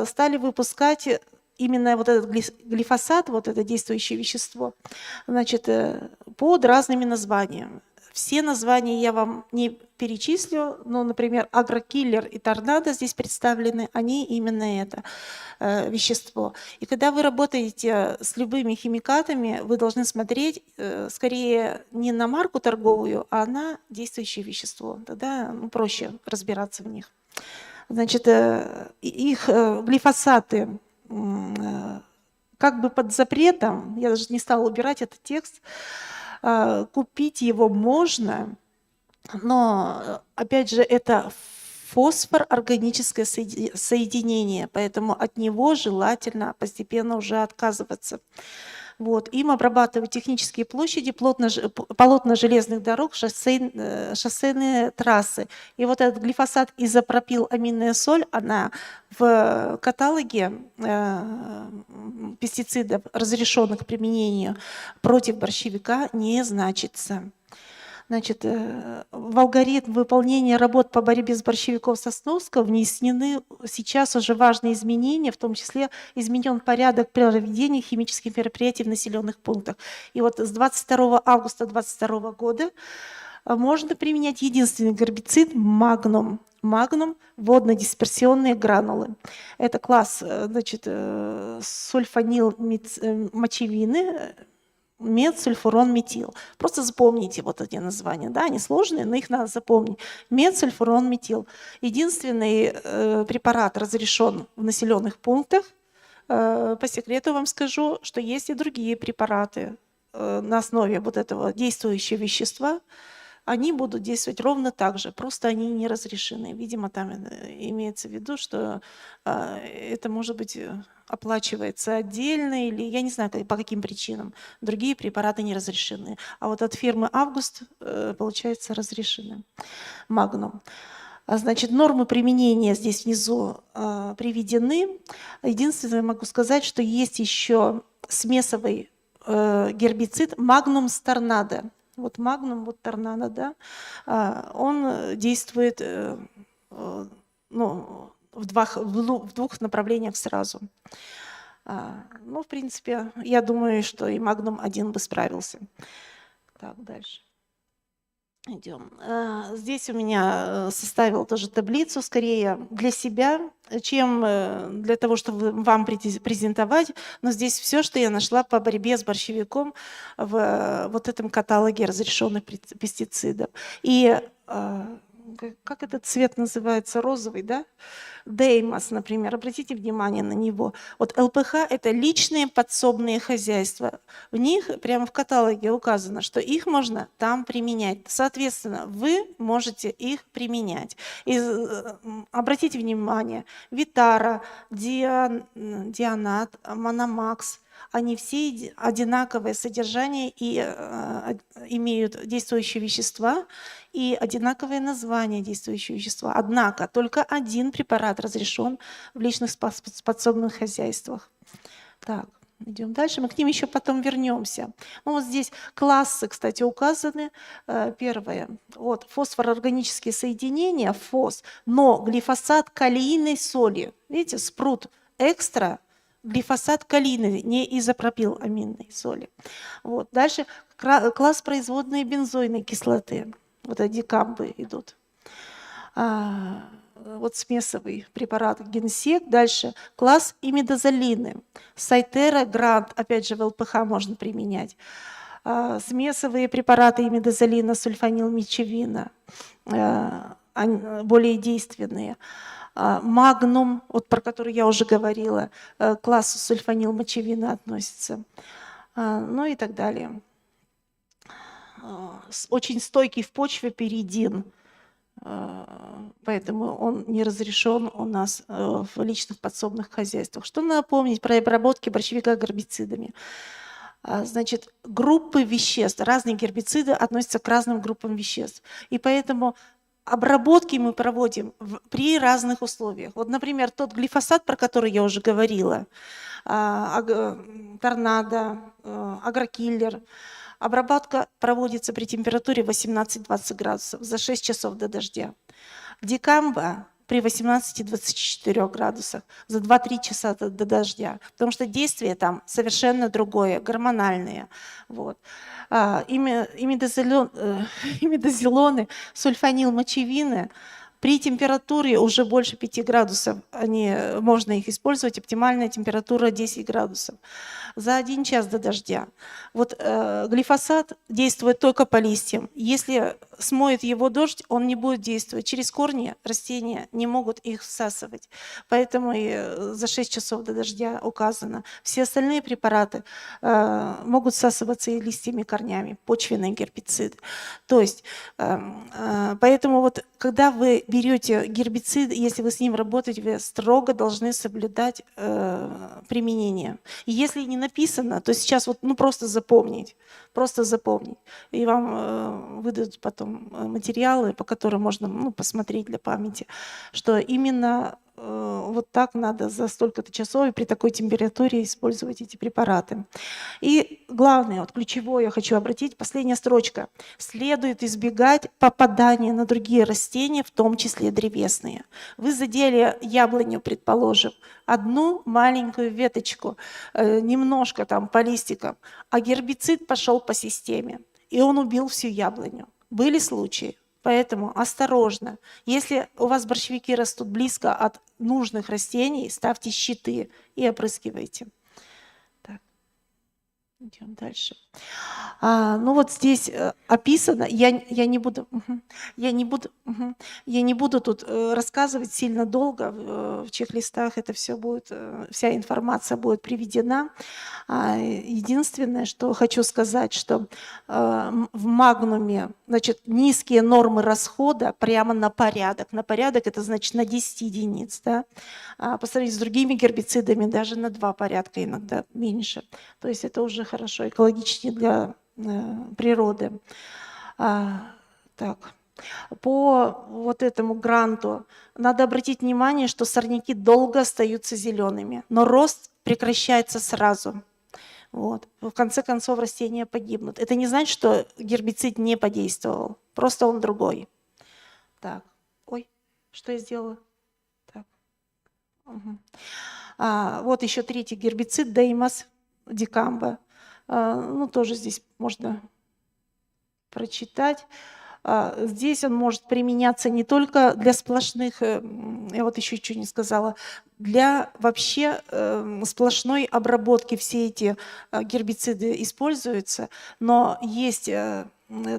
стали выпускать именно вот этот глифосат, вот это действующее вещество, значит, под разными названиями. Все названия я вам не перечислю, но, например, агрокиллер и торнадо здесь представлены, они именно это вещество. И когда вы работаете с любыми химикатами, вы должны смотреть скорее не на марку торговую, а на действующее вещество. Тогда проще разбираться в них. Значит, их глифосаты как бы под запретом, я даже не стала убирать этот текст, купить его можно, но, опять же, это фосфор-органическое соединение, поэтому от него желательно постепенно уже отказываться. Вот. Им обрабатывают технические площади, полотна железных дорог, шоссейные трассы. И вот этот глифосат изопропиламинная соль, она в каталоге пестицидов, разрешенных к применению против борщевика, не значится. Значит, в алгоритм выполнения работ по борьбе с борщевиком Сосновского внесены сейчас уже важные изменения, в том числе изменен порядок проведения химических мероприятий в населенных пунктах. И вот с 22 августа 2022 года можно применять единственный гербицид магнум. Магнум – водно-дисперсионные гранулы. Это класс, значит, сульфанилмочевины, медсульфурон-метил. Просто запомните вот эти названия. Да, они сложные, но их надо запомнить. Медсульфурон-метил. Единственный препарат разрешен в населенных пунктах. По секрету вам скажу, что есть и другие препараты на основе вот этого действующего вещества. Они будут действовать ровно так же, просто они не разрешены. Видимо, там имеется в виду, что это, может быть, оплачивается отдельно, или я не знаю, по каким причинам. Другие препараты не разрешены. А вот от фирмы «Август», получается, разрешены. Магнум. Значит, нормы применения здесь внизу приведены. Единственное, могу сказать, что есть еще смесовый гербицид «Магнум с торнадо». Вот магнум, вот торнадо, да, он действует ну, в двух направлениях сразу. Ну, в принципе, я думаю, что и магнум один бы справился. Так, дальше. Идем. Здесь у меня составил тоже таблицу, скорее для себя, чем для того, чтобы вам презентовать. Но здесь все, что я нашла по борьбе с борщевиком в вот этом каталоге разрешенных пестицидов. И как этот цвет называется? Розовый, да? Деймос, например, обратите внимание на него. Вот ЛПХ – это личные подсобные хозяйства. В них прямо в каталоге указано, что их можно там применять. Соответственно, вы можете их применять. И обратите внимание, Витара, Дионат, Мономакс – они все одинаковое содержание и имеют действующие вещества и одинаковое название действующего вещества. Однако только один препарат разрешен в личных подсобных хозяйствах. Так, идем дальше. Мы к ним еще потом вернемся. Ну, вот здесь классы, кстати, указаны. Первое. Вот, фосфорорганические соединения, ФОС, но глифосат калийной соли. Видите, спрут экстра. Глифосат калийный, не изопропиламинной соли. Вот. Дальше класс производной бензойной кислоты. Вот эти дикамбы идут. вот смесовый препарат генсек. Дальше класс имидазолины. Сайтера, Грант, опять же в ЛПХ можно применять. Смесовые препараты имидазолина, сульфанилмечевина, более действенные. Магнум, вот про который я уже говорила, к классу сульфанилмочевина относится. Ну и так далее. Очень стойкий в почве перидин, поэтому он не разрешен у нас в личных подсобных хозяйствах. Что надо помнить про обработки борщевика гербицидами? Значит, группы веществ, разные гербициды относятся к разным группам веществ. И поэтому обработки мы проводим при разных условиях. Вот, например, тот глифосат, про который я уже говорила, торнадо, агрокиллер, обработка проводится при температуре 18-20 градусов за 6 часов до дождя. Дикамба при 18-24 градусах за 2-3 часа до дождя, потому что действие там совершенно другое, гормональное. Вот. Имидазолоны, сульфанилмочевины при температуре уже больше 5 градусов можно их использовать, оптимальная температура 10 градусов за 1 час до дождя. Вот глифосат действует только по листьям. Если смоет его дождь, он не будет действовать. Через корни растения не могут их всасывать. Поэтому и за 6 часов до дождя указано. Все остальные препараты могут всасываться и листьями, и корнями, почвенные гербициды. То есть, поэтому вот когда вы берете гербицид, если вы с ним работаете, вы строго должны соблюдать применение. И если не написано, то сейчас вот просто запомнить. И вам выдадут потом материалы, по которым можно посмотреть для памяти, что именно вот так надо за столько-то часов и при такой температуре использовать эти препараты. И главное, вот ключевое я хочу обратить, последняя строчка. Следует избегать попадания на другие растения, в том числе древесные. Вы задели яблоню, предположим, одну маленькую веточку, немножко там по листикам, а гербицид пошел по системе, и он убил всю яблоню. Были случаи. Поэтому осторожно. Если у вас борщевики растут близко от нужных растений, ставьте щиты и опрыскивайте. Так, идем дальше. Ну вот здесь описано, я не буду тут рассказывать сильно долго, в чек-листах это все будет, вся информация будет приведена. Единственное, что хочу сказать, что в магнуме, значит, низкие нормы расхода прямо на порядок. На порядок это значит на 10 единиц, да? По сравнению с другими гербицидами даже на 2 порядка иногда меньше. То есть это уже хорошо, экологичнее для природы. Так. По вот этому гранту надо обратить внимание, что сорняки долго остаются зелеными, но рост прекращается сразу. Вот. В конце концов растения погибнут. Это не значит, что гербицид не подействовал, просто он другой. Так. Ой, что я сделала? Так. Угу. Вот еще 3-й гербицид, Деймос, дикамба. Тоже здесь можно прочитать. Здесь он может применяться не только для сплошных, я вот еще чуть не сказала, для вообще сплошной обработки все эти гербициды используются, но есть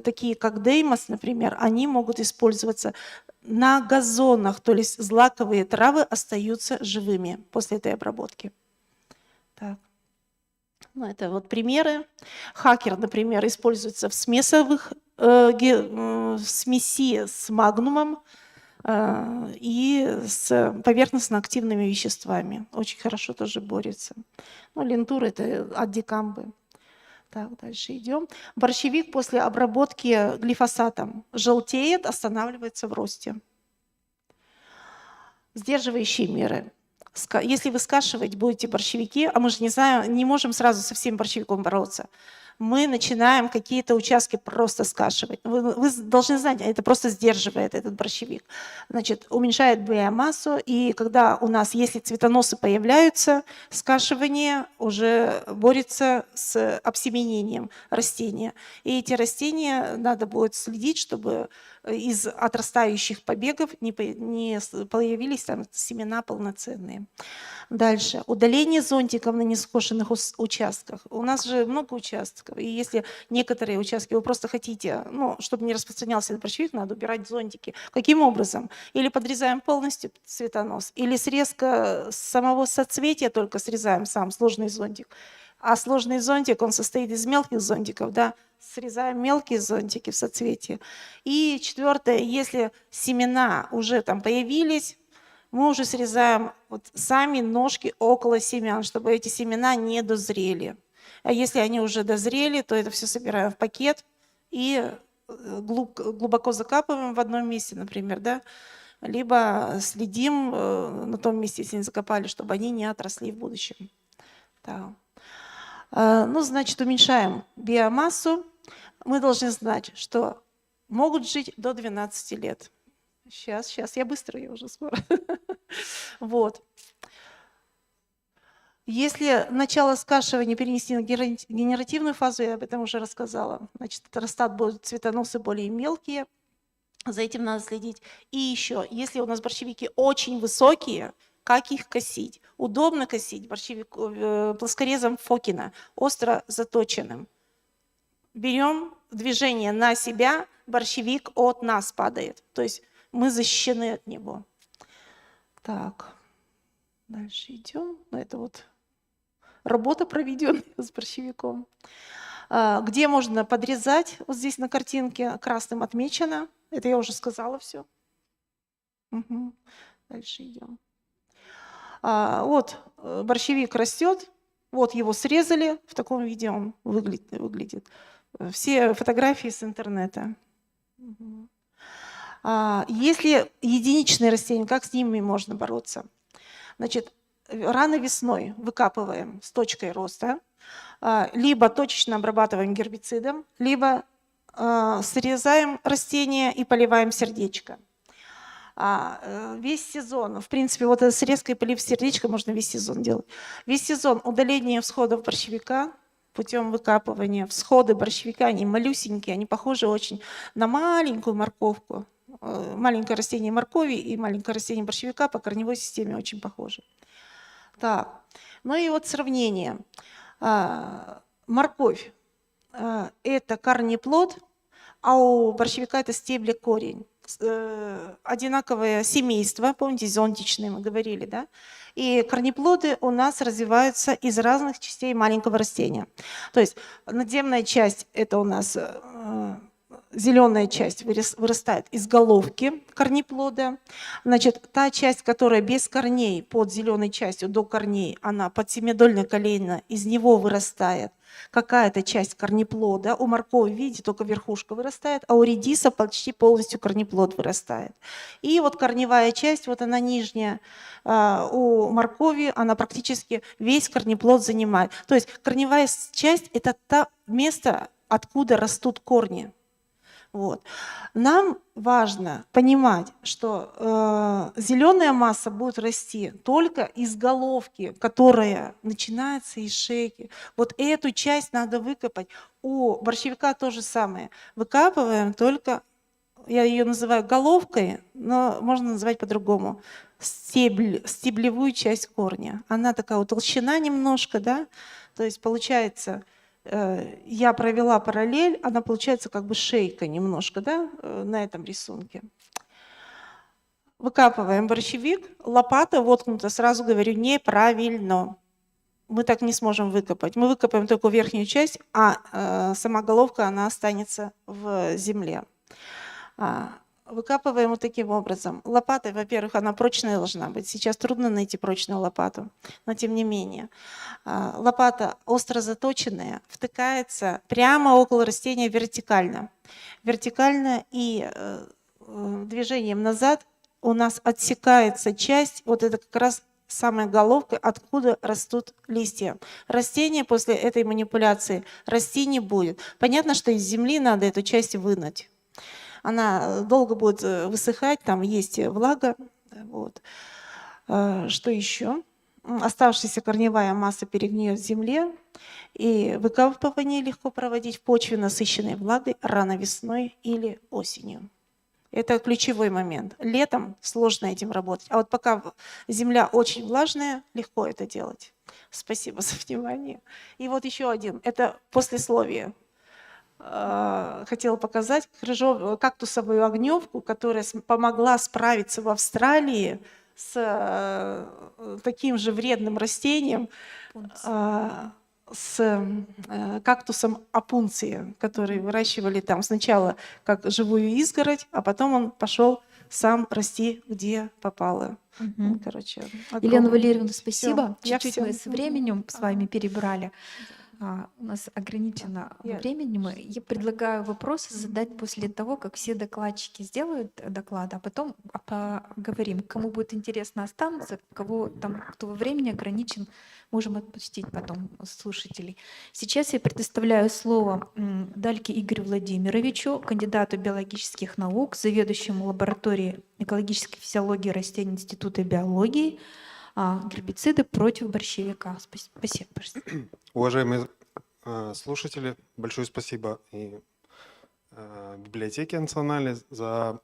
такие, как Деймос, например, они могут использоваться на газонах, то есть злаковые травы остаются живыми после этой обработки. Так. Это вот примеры. Хакер, например, используется в смесовых смеси с магнумом и с поверхностно-активными веществами. Очень хорошо тоже борется. Лентур – это от дикамбы. Так, дальше идем. Борщевик после обработки глифосатом желтеет, останавливается в росте. Сдерживающие меры. Если вы скашивать будете борщевики, а мы же не можем сразу со всем борщевиком бороться, мы начинаем какие-то участки просто скашивать. Вы должны знать, это просто сдерживает этот борщевик. Значит, уменьшает биомассу, и когда у нас, если цветоносы появляются, скашивание уже борется с обсеменением растения. И эти растения надо будет следить, чтобы из отрастающих побегов не появились там семена полноценные. Дальше. Удаление зонтиков на нескошенных участках. У нас же много участков, и если некоторые участки вы просто хотите, ну, чтобы не распространялся этот борщевик, надо убирать зонтики. Каким образом? Или подрезаем полностью цветонос, или срезка самого соцветия только срезаем сам, сложный зонтик. А сложный зонтик, он состоит из мелких зонтиков, да, срезаем мелкие зонтики в соцветии. И четвертое, если семена уже там появились, мы уже срезаем вот сами ножки около семян, чтобы эти семена не дозрели. А если они уже дозрели, то это все собираем в пакет и глубоко закапываем в одном месте, например, да, либо следим на том месте, если не закопали, чтобы они не отросли в будущем. Да. Ну, значит, уменьшаем биомассу. Мы должны знать, что могут жить до 12 лет. Сейчас, я быстро, я уже скоро. Вот. Если начало скашивания перенести на генеративную фазу, я об этом уже рассказала, значит, растат будут цветоносы более мелкие, за этим надо следить. И еще, если у нас борщевики очень высокие, как их косить? Удобно косить плоскорезом Фокина, остро заточенным. Берем движение на себя, борщевик от нас падает. То есть мы защищены от него. Так, дальше идем. Это вот работа, проведенная с борщевиком. Где можно подрезать? Вот здесь на картинке красным отмечено. Это я уже сказала все. Угу. Дальше идем. Вот борщевик растет. Вот его срезали. В таком виде он выглядит. Все фотографии с интернета. Угу. Если единичные растения, как с ними можно бороться? Значит, рано весной выкапываем с точкой роста, либо точечно обрабатываем гербицидом, либо срезаем растение и поливаем сердечко. Весь сезон, в принципе, вот эта срезка и полив сердечко можно весь сезон делать. Весь сезон удаление всходов борщевика путем выкапывания. Всходы борщевика, они малюсенькие, они похожи очень на маленькую морковку. Маленькое растение моркови и маленькое растение борщевика по корневой системе очень похожи. Так, ну и вот сравнение. Морковь – это корнеплод, а у борщевика это стебля-корень. Одинаковое семейство, помните, зонтичные мы говорили, да? И корнеплоды у нас развиваются из разных частей маленького растения. То есть надземная часть – это у нас зеленая часть вырастает из головки корнеплода. Значит, та часть, которая без корней, под зеленой частью до корней, она подсемядольное колено, из него вырастает какая-то часть корнеплода. У моркови, видите, только верхушка вырастает, а у редиса почти полностью корнеплод вырастает. И вот корневая часть, вот она нижняя, у моркови, она практически весь корнеплод занимает. То есть корневая часть – это то место, откуда растут корни. Вот. Нам важно понимать, что зеленая масса будет расти только из головки, которая начинается из шейки. Вот эту часть надо выкопать. У борщевика то же самое. Выкапываем только, я ее называю головкой, но можно назвать по-другому, стеблевую часть корня. Она такая вот толщина немножко, да, то есть получается... Я провела параллель, она получается как бы шейка немножко, да, на этом рисунке. Выкапываем борщевик, лопата воткнута, сразу говорю, неправильно. Мы так не сможем выкопать. Мы выкопаем только верхнюю часть, а сама головка, она останется в земле. Выкапываем вот таким образом. Лопата, во-первых, она прочная должна быть. Сейчас трудно найти прочную лопату, но тем не менее. Лопата остро заточенная, втыкается прямо около растения вертикально. Вертикально и движением назад у нас отсекается часть, вот это как раз самая головка, откуда растут листья. Растение после этой манипуляции расти не будет. Понятно, что из земли надо эту часть вынуть. Она долго будет высыхать, там есть влага. Вот. Что еще? Оставшаяся корневая масса перегниет в земле, и выкапывание легко проводить в почве, насыщенной влагой, рано весной или осенью. Это ключевой момент. Летом сложно этим работать, а вот пока земля очень влажная, легко это делать. Спасибо за внимание. И вот еще один, это послесловие. Хотела показать кактусовую огневку, которая помогла справиться в Австралии с таким же вредным растением, с кактусом апунция, который выращивали там сначала как живую изгородь, а потом он пошел сам расти, где попало. Мгм. Короче, Елена огромное. Валерьевна, Всё, спасибо. я Чуть-чуть всё. мы с временем с вами перебрали. У нас ограничено Я- временем. Я предлагаю вопросы задать после того, как все докладчики сделают доклад, а потом поговорим. Кому будет интересно, останутся, кто во времени ограничен, можем отпустить потом слушателей. Сейчас я предоставляю слово Дальке Игорю Владимировичу, кандидату биологических наук, заведующему лабораторией экологической физиологии растений Института биологии, гербициды против борщевика. Спасибо. Уважаемые слушатели, большое спасибо и библиотеке национальной за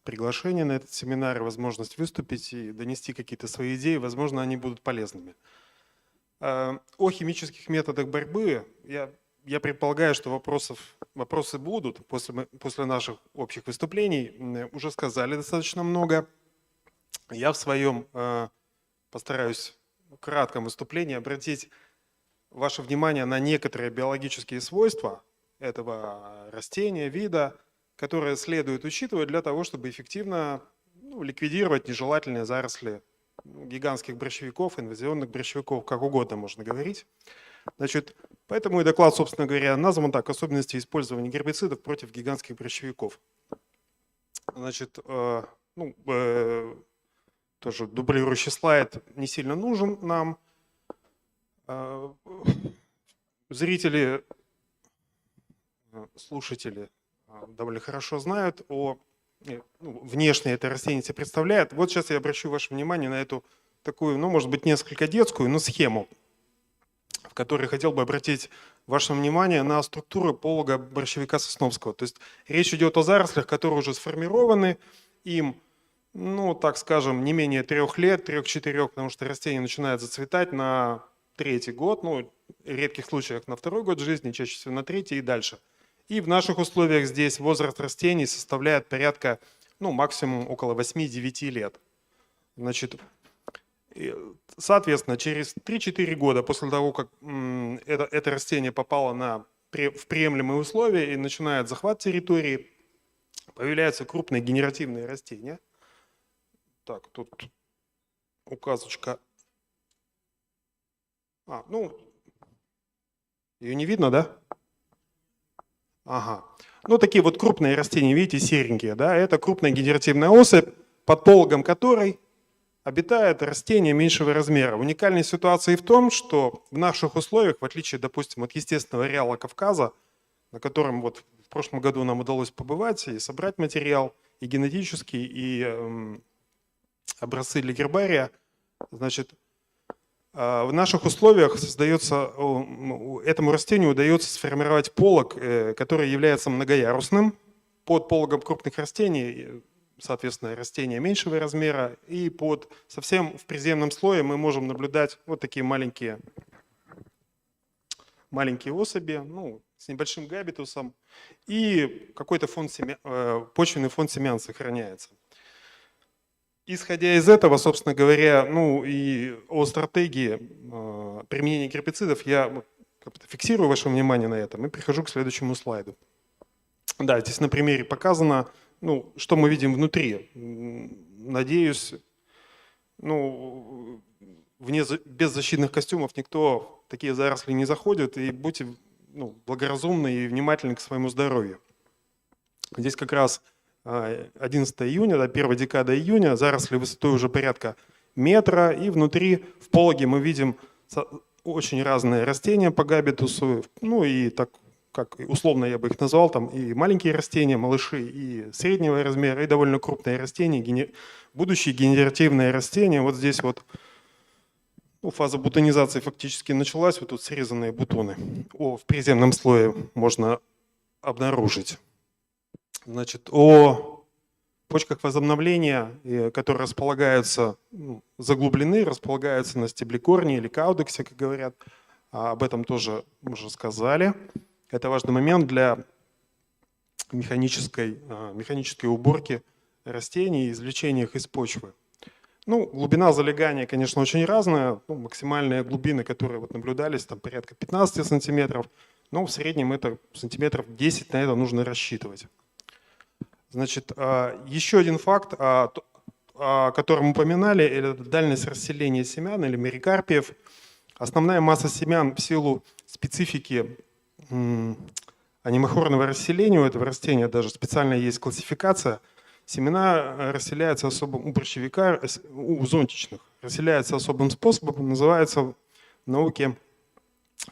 приглашение на этот семинар и возможность выступить и донести какие-то свои идеи. Возможно, они будут полезными. О химических методах борьбы я предполагаю, что вопросы будут после наших общих выступлений. Уже сказали достаточно много. Я в своем постараюсь в кратком выступлении обратить ваше внимание на некоторые биологические свойства этого растения, вида, которые следует учитывать для того, чтобы эффективно ликвидировать нежелательные заросли гигантских борщевиков, инвазионных борщевиков, как угодно можно говорить. Значит, поэтому и доклад, собственно говоря, назван так: особенности использования гербицидов против гигантских борщевиков. Значит, тоже дублирующий слайд не сильно нужен нам. Зрители, слушатели довольно хорошо знают внешне это растение себя представляет. Вот сейчас я обращу ваше внимание на эту такую, может быть, несколько детскую, но схему, в которой хотел бы обратить ваше внимание на структуру полога борщевика сосновского. То есть речь идет о зарослях, которые уже сформированы, им, так скажем, не менее 3 лет, 3-4, потому что растение начинает зацветать на 3-й год, в редких случаях на 2-й год жизни, чаще всего на 3-й и дальше. И в наших условиях здесь возраст растений составляет порядка, максимум около 8-9 лет. Значит, соответственно, через 3-4 года после того, как это растение попало в приемлемые условия и начинает захват территории, появляются крупные генеративные растения. Так, тут указочка. Ее не видно, да? Ага. Такие вот крупные растения, видите, серенькие, да? Это крупная генеративная особь, под пологом которой обитает растение меньшего размера. Уникальная ситуация в том, что в наших условиях, в отличие, допустим, от естественного ареала Кавказа, на котором в прошлом году нам удалось побывать и собрать материал и генетический, и образцы для гербария, значит, в наших условиях этому растению удается сформировать полог, который является многоярусным. Под пологом крупных растений, соответственно, растения меньшего размера, и совсем в приземном слое мы можем наблюдать вот такие маленькие особи, с небольшим габитусом, и какой-то почвенный фонд семян сохраняется. Исходя из этого, собственно говоря, и о стратегии применения гербицидов, я фиксирую ваше внимание на этом и перехожу к следующему слайду. Да, здесь на примере показано, что мы видим внутри. Надеюсь, без защитных костюмов никто в такие заросли не заходит, и будьте благоразумны и внимательны к своему здоровью. Здесь как раз 11 июня, первая декада июня, заросли высотой уже порядка метра, и внутри в пологе мы видим очень разные растения по габитусу, и так, как условно я бы их назвал, там и маленькие растения, малыши, и среднего размера, и довольно крупные растения, будущие генеративные растения. Вот здесь фаза бутонизации фактически началась, вот тут срезанные бутоны в приземном слое можно обнаружить. Значит, о почках возобновления, которые располагаются, заглублены, располагаются на стебле корня или каудексе, как говорят. Об этом тоже мы уже сказали. Это важный момент для механической уборки растений и извлечения их из почвы. Ну, глубина залегания, конечно, очень разная. Ну, максимальные глубины, которые вот наблюдались, там порядка 15 сантиметров. Но в среднем это сантиметров 10 на это нужно рассчитывать. Значит, еще один факт, о котором упоминали, это дальность расселения семян или мерикарпиев. Основная масса семян в силу специфики анимохорного расселения у этого растения, даже специально есть классификация, семена расселяются особым, у борщевика, у зонтичных, расселяются особым способом, называется в науке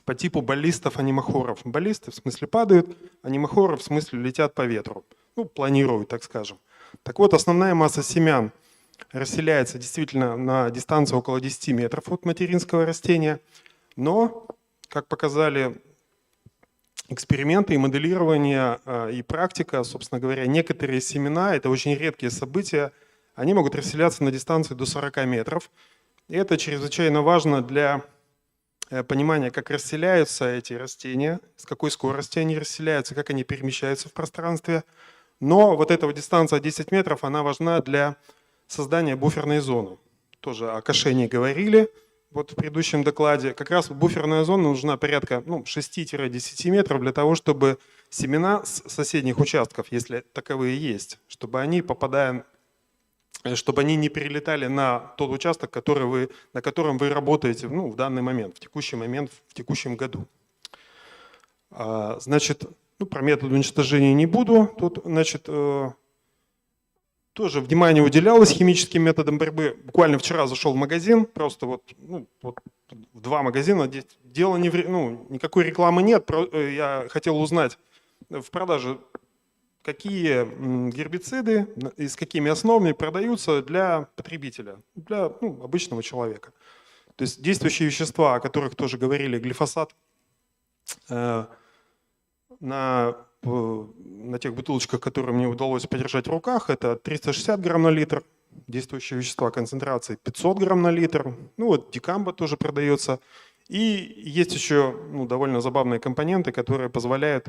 по типу баллистов-анимохоров. Баллисты в смысле падают, анимохоры в смысле летят по ветру. Ну, планируют, так скажем. Так вот, основная масса семян расселяется действительно на дистанции около 10 метров от материнского растения, но, как показали эксперименты и моделирование, и практика, собственно говоря, некоторые семена, это очень редкие события, они могут расселяться на дистанции до 40 метров. И это чрезвычайно важно для понимания, как расселяются эти растения, с какой скоростью они расселяются, как они перемещаются в пространстве. Но вот эта вот дистанция 10 метров, она важна для создания буферной зоны. Тоже о кошении говорили вот в предыдущем докладе. Как раз буферная зона нужна порядка 6-10 метров для того, чтобы семена с соседних участков, если таковые есть, чтобы они, чтобы они не перелетали на тот участок, на котором вы работаете в данный момент, в текущем году. Значит, про метод уничтожения не буду. Тут, значит, тоже внимание уделялось химическим методам борьбы. Буквально вчера зашел в магазин, просто вот в 2 магазина. Дело никакой рекламы нет. Я хотел узнать в продаже, какие гербициды и с какими основами продаются для потребителя, для обычного человека. То есть действующие вещества, о которых тоже говорили, глифосат, на тех бутылочках, которые мне удалось подержать в руках, это 360 грамм на литр, действующие вещества концентрации 500 грамм на литр. Вот дикамбо тоже продается. И есть еще довольно забавные компоненты, которые позволяют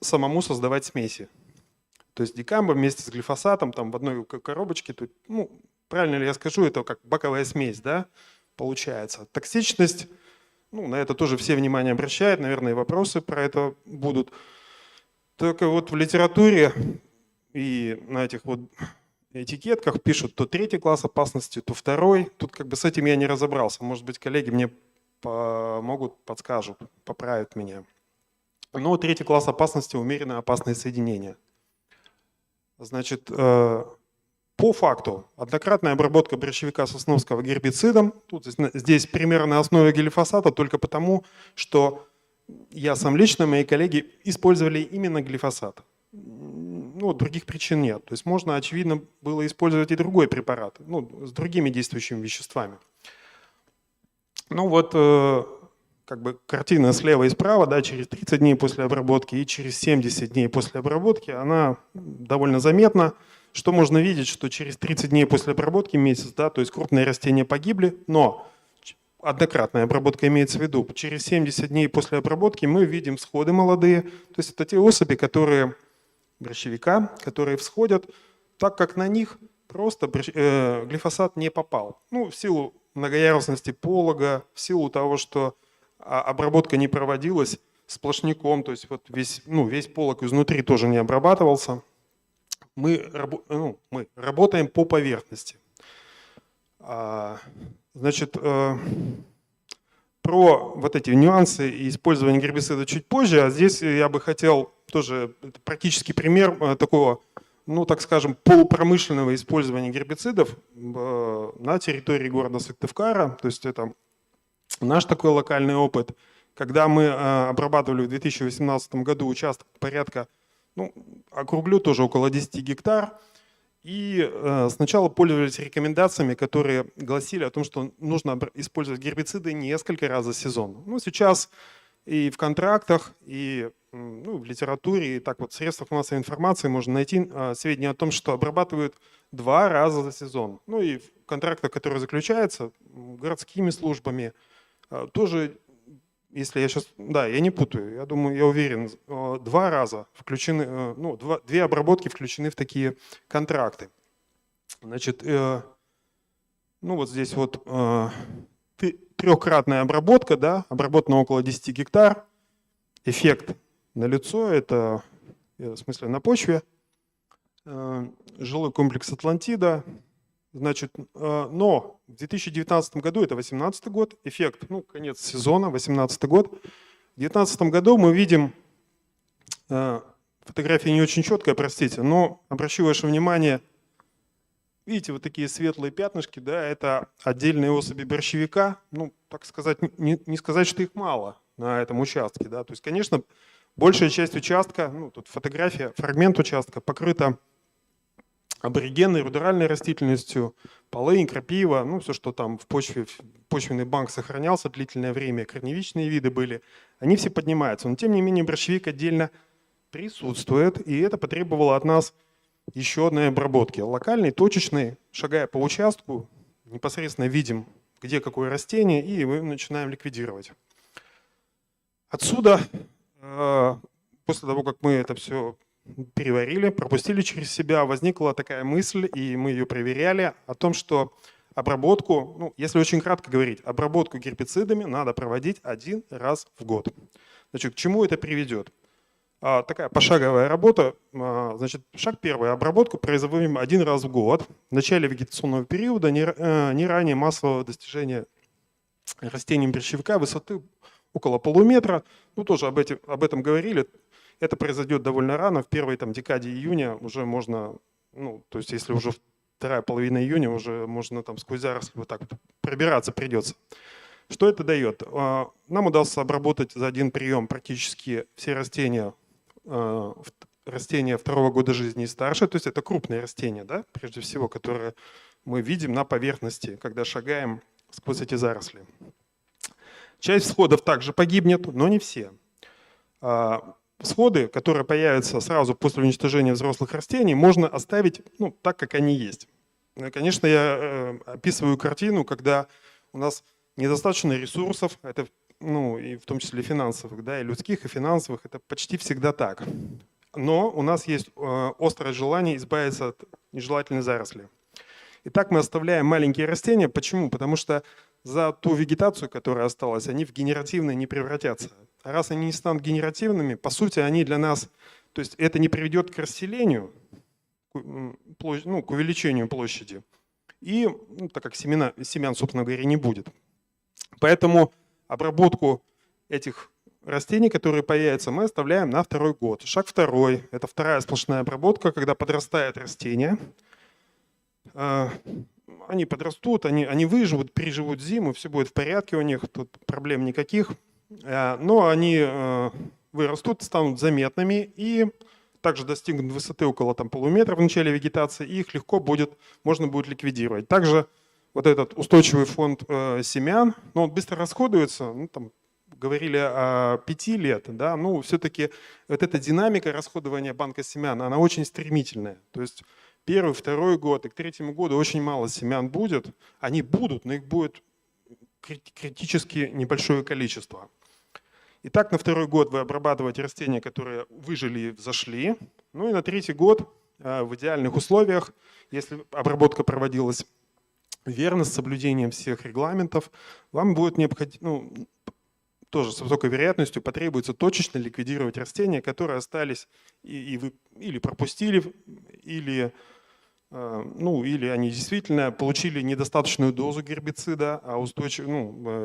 самому создавать смеси. То есть дикамбо вместе с глифосатом там в одной коробочке, правильно ли я скажу, это как баковая смесь, да, получается. Токсичность, на это тоже все внимание обращают, наверное, и вопросы про это будут. Только вот в литературе и на этих вот этикетках пишут то 3-й класс опасности, то 2-й. Тут как бы с этим я не разобрался. Может быть, коллеги мне помогут, подскажут, поправят меня. Но 3-й класс опасности – умеренно опасные соединения. Значит, по факту, однократная обработка борщевика сосновского гербицидом, здесь пример на основе глифосата, только потому, что я сам лично, мои коллеги использовали именно глифосат. Других причин нет. То есть можно, очевидно, было использовать и другой препарат, с другими действующими веществами. Как бы картина слева и справа, да, через 30 дней после обработки и через 70 дней после обработки, она довольно заметна. Что можно видеть, что через 30 дней после обработки, месяц, да, то есть крупные растения погибли, но однократная обработка имеется в виду. Через 70 дней после обработки мы видим всходы молодые. То есть это те особи, борщевика, которые всходят, так как на них просто глифосат не попал. В силу многоярусности полога, в силу того, что обработка не проводилась сплошняком, то есть вот весь полог изнутри тоже не обрабатывался. Мы работаем по поверхности. Значит, про вот эти нюансы и использование гербицида чуть позже. А здесь я бы хотел тоже практический пример такого, так скажем, полупромышленного использования гербицидов на территории города Сыктывкара. То есть это наш такой локальный опыт. Когда мы обрабатывали в 2018 году участок порядка, округлю тоже около 10 гектар, и сначала пользовались рекомендациями, которые гласили о том, что нужно использовать гербициды несколько раз за сезон. Сейчас И в контрактах, и ну, в литературе, и так вот в средствах массовой информации можно найти сведения о том, что обрабатывают 2 раза за сезон. Ну и в контрактах, которые заключаются городскими службами, тоже, если я сейчас, да, я не путаю, я думаю, я уверен, 2 раза включены, ну, 2 обработки включены в такие контракты. Значит, ну вот здесь вот 3-кратная обработка, да, обработана около 10 гектар. Эффект налицо, это, в смысле, на почве. Жилой комплекс Атлантида. Значит, но в 2019 году, это 2018 год, эффект, ну, конец сезона, 2018 год. В 2019 году мы видим, фотография не очень четкая, простите, но обращу ваше внимание, видите, вот такие светлые пятнышки, да, это отдельные особи борщевика. Ну, так сказать, не сказать, что их мало на этом участке, да. То есть, конечно, большая часть участка, ну, тут фотография, фрагмент участка покрыта аборигенной, рудеральной растительностью, полынь, крапива, ну, все, что там в почве, почвенный банк сохранялся длительное время, корневичные виды были, они все поднимаются. Но, тем не менее, борщевик отдельно присутствует, и это потребовало от нас еще одной обработки. Локальной, точечной, шагая по участку, непосредственно видим, где какое растение, и мы начинаем ликвидировать. Отсюда, после того, как мы это все переварили, пропустили через себя, возникла такая мысль, и мы ее проверяли, о том, что обработку, ну, если очень кратко говорить, обработку гербицидами надо проводить 1 раз в год. Значит, к чему это приведет? Такая пошаговая работа. Значит, шаг первый. Обработку производим 1 раз в год. В начале вегетационного периода, не ранее массового достижения растением борщевика высоты около полуметра. Ну, тоже об этом говорили. Это произойдет довольно рано. В первой там, декаде июня уже можно, ну, то есть если уже вторая половина июня, уже можно там сквозь заросли вот так вот пробираться придется. Что это дает? Нам удастся обработать за один прием практически все растения 2-го года жизни и старше, то есть это крупные растения, да, прежде всего, которые мы видим на поверхности, когда шагаем сквозь эти заросли. Часть всходов также погибнет, но не все. Всходы, которые появятся сразу после уничтожения взрослых растений, можно оставить, ну, так, как они есть. Конечно, я описываю картину, когда у нас недостаточно ресурсов, это, ну, и в том числе финансовых, да, и людских, и финансовых, это почти всегда так. Но у нас есть острое желание избавиться от нежелательной заросли. Итак, мы оставляем маленькие растения. Почему? Потому что за ту вегетацию, которая осталась, они в генеративные не превратятся. А раз они не станут генеративными, по сути, они для нас, то есть это не приведет к расселению, ну, к увеличению площади. И, ну, так как семян, собственно говоря, не будет. Поэтому обработку этих растений, которые появятся, мы оставляем на 2-й год. Шаг 2. Это 2-я сплошная обработка, когда подрастает растение. Они подрастут, они выживут, переживут зиму, все будет в порядке у них, тут проблем никаких. Но они вырастут, станут заметными и также достигнут высоты около там, полуметра в начале вегетации, и их легко можно будет ликвидировать. Также вот этот устойчивый фонд семян, но он быстро расходуется, ну, там, говорили о 5 лет, да, ну все-таки вот эта динамика расходования банка семян, она очень стремительная. То есть 1-й, 2-й год и к 3-му году очень мало семян будет. Они будут, но их будет критически небольшое количество. Итак, на 2-й год вы обрабатываете растения, которые выжили и взошли. Ну и на 3-й год в идеальных условиях, если обработка проводилась верно, с соблюдением всех регламентов, вам будет необходимо, ну, тоже с высокой вероятностью потребуется точечно ликвидировать растения, которые остались и вы или пропустили, или, ну, или они действительно получили недостаточную дозу гербицида, а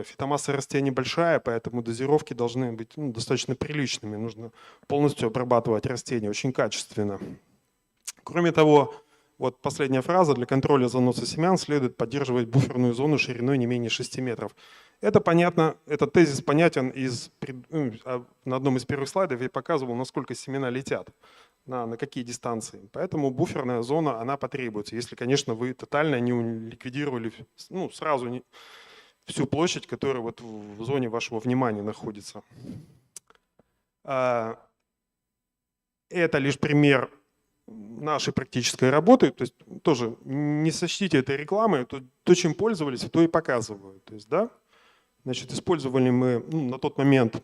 фитомасса растений большая, поэтому дозировки должны быть, ну, достаточно приличными. Нужно полностью обрабатывать растения очень качественно. Кроме того, вот последняя фраза: для контроля заноса семян следует поддерживать буферную зону шириной не менее 6 метров. Это понятно, этот тезис понятен на одном из первых слайдов я показывал, насколько семена летят, на какие дистанции. Поэтому буферная зона, она потребуется, если, конечно, вы тотально не ликвидировали, ну, сразу всю площадь, которая вот в зоне вашего внимания находится. Это лишь пример нашей практической работы, то есть тоже не сочтите это рекламой, то, чем пользовались, то и показывают. То есть, да, значит, использовали мы на тот момент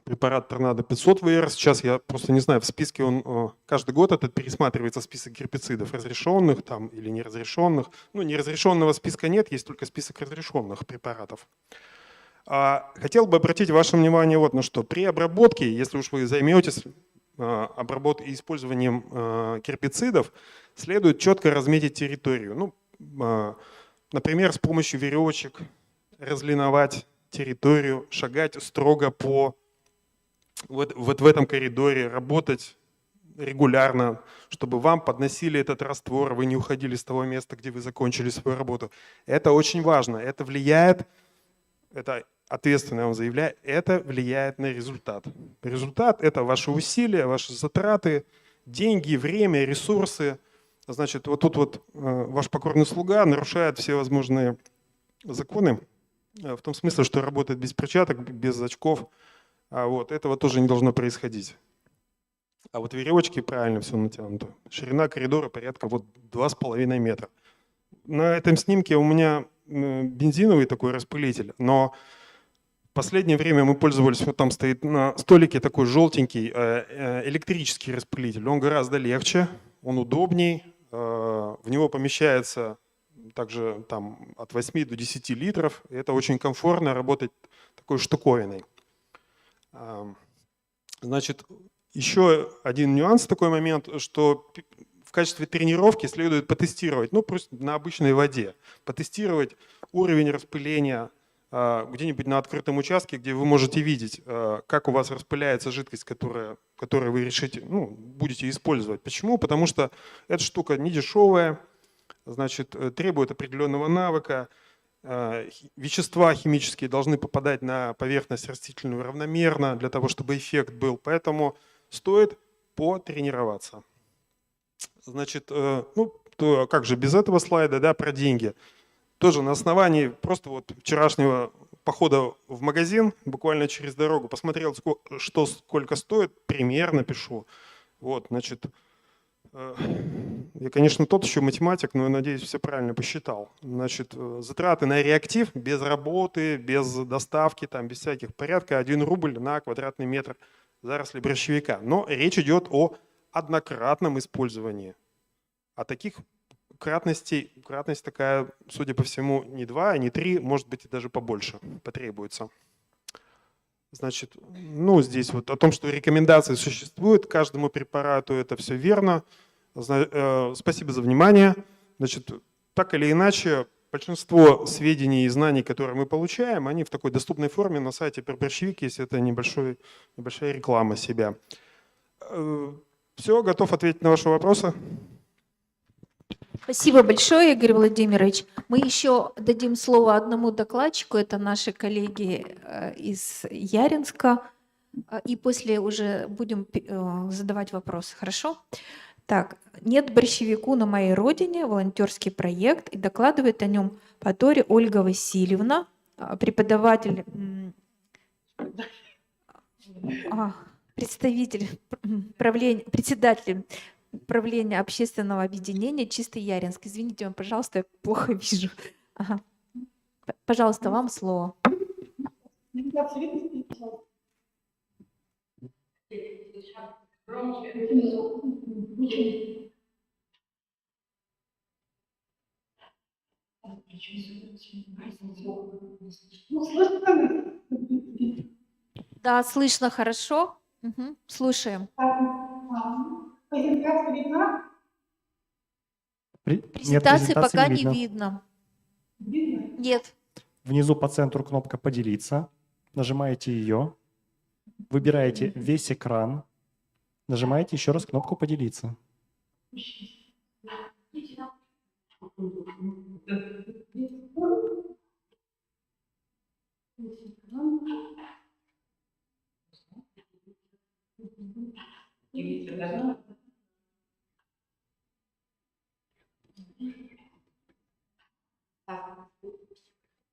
препарат Торнадо 500 ВР. Сейчас я просто не знаю, в списке он каждый год этот пересматривается список гербицидов разрешенных там или неразрешенных. Ну, неразрешенного списка нет, есть только список разрешенных препаратов. Хотел бы обратить ваше внимание вот на что. При обработке, если уж вы займетесь обработкой и использованием гербицидов, следует четко разметить территорию. Ну, например, с помощью веревочек разлиновать территорию, шагать строго по вот в этом коридоре, работать регулярно, чтобы вам подносили этот раствор, вы не уходили с того места, где вы закончили свою работу. Это очень важно, это влияет, это ответственно я вам заявляю, это влияет на результат. Результат – это ваши усилия, ваши затраты, деньги, время, ресурсы. Значит, вот тут вот ваш покорный слуга нарушает все возможные законы, в том смысле, что работает без перчаток, без очков. Вот, этого тоже не должно происходить. А вот веревочки правильно все натянуто. Ширина коридора порядка вот 2,5 метра. На этом снимке у меня бензиновый такой распылитель, но в последнее время мы пользовались, вот там стоит на столике такой желтенький электрический распылитель. Он гораздо легче, он удобней, в него помещается также там от 8 до 10 литров. И это очень комфортно работать такой штуковиной. Значит, еще один нюанс, такой момент, что в качестве тренировки следует потестировать, ну просто на обычной воде, потестировать уровень распыления где-нибудь на открытом участке, где вы можете видеть, как у вас распыляется жидкость, которую вы решите, ну, будете использовать. Почему? Потому что эта штука не дешевая, значит, требует определенного навыка. Вещества химические должны попадать на поверхность растительную равномерно для того, чтобы эффект был. Поэтому стоит потренироваться. Значит, ну, то как же без этого слайда, да, про деньги. Тоже на основании просто вот вчерашнего похода в магазин, буквально через дорогу, посмотрел, что сколько стоит, примерно пишу. Вот, значит, я, конечно, тот еще математик, но я надеюсь, все правильно посчитал. Значит, затраты на реактив без работы, без доставки, там, без всяких порядка 1 рубль на квадратный метр заросли борщевика. Но речь идет о однократном использовании. А таких кратность такая, судя по всему, не 2, не 3, может быть, и даже побольше потребуется. Значит, ну, здесь вот о том, что рекомендации существуют к каждому препарату, это все верно. Спасибо за внимание. Значит, так или иначе, большинство сведений и знаний, которые мы получаем, они в такой доступной форме на сайте Борщевик, если это небольшая реклама себя. Все, готов ответить на ваши вопросы. Спасибо большое, Игорь Владимирович. Мы еще дадим слово одному докладчику, это наши коллеги из Яринска, и после уже будем задавать вопросы, хорошо? Так, «Нет борщевику на моей родине» волонтерский проект, и докладывает о нем Патори Ольга Васильевна, преподаватель, председатель правления общественного объединения «Чистый Яринск». Извините, пожалуйста, я плохо вижу. Ага. Пожалуйста, вам слово. Да, слышно хорошо. Угу. Слушаем. Презентации пока не видно. Нет. Внизу по центру кнопка «Поделиться». Нажимаете ее. Выбираете весь экран. Нажимаете еще раз кнопку «Поделиться».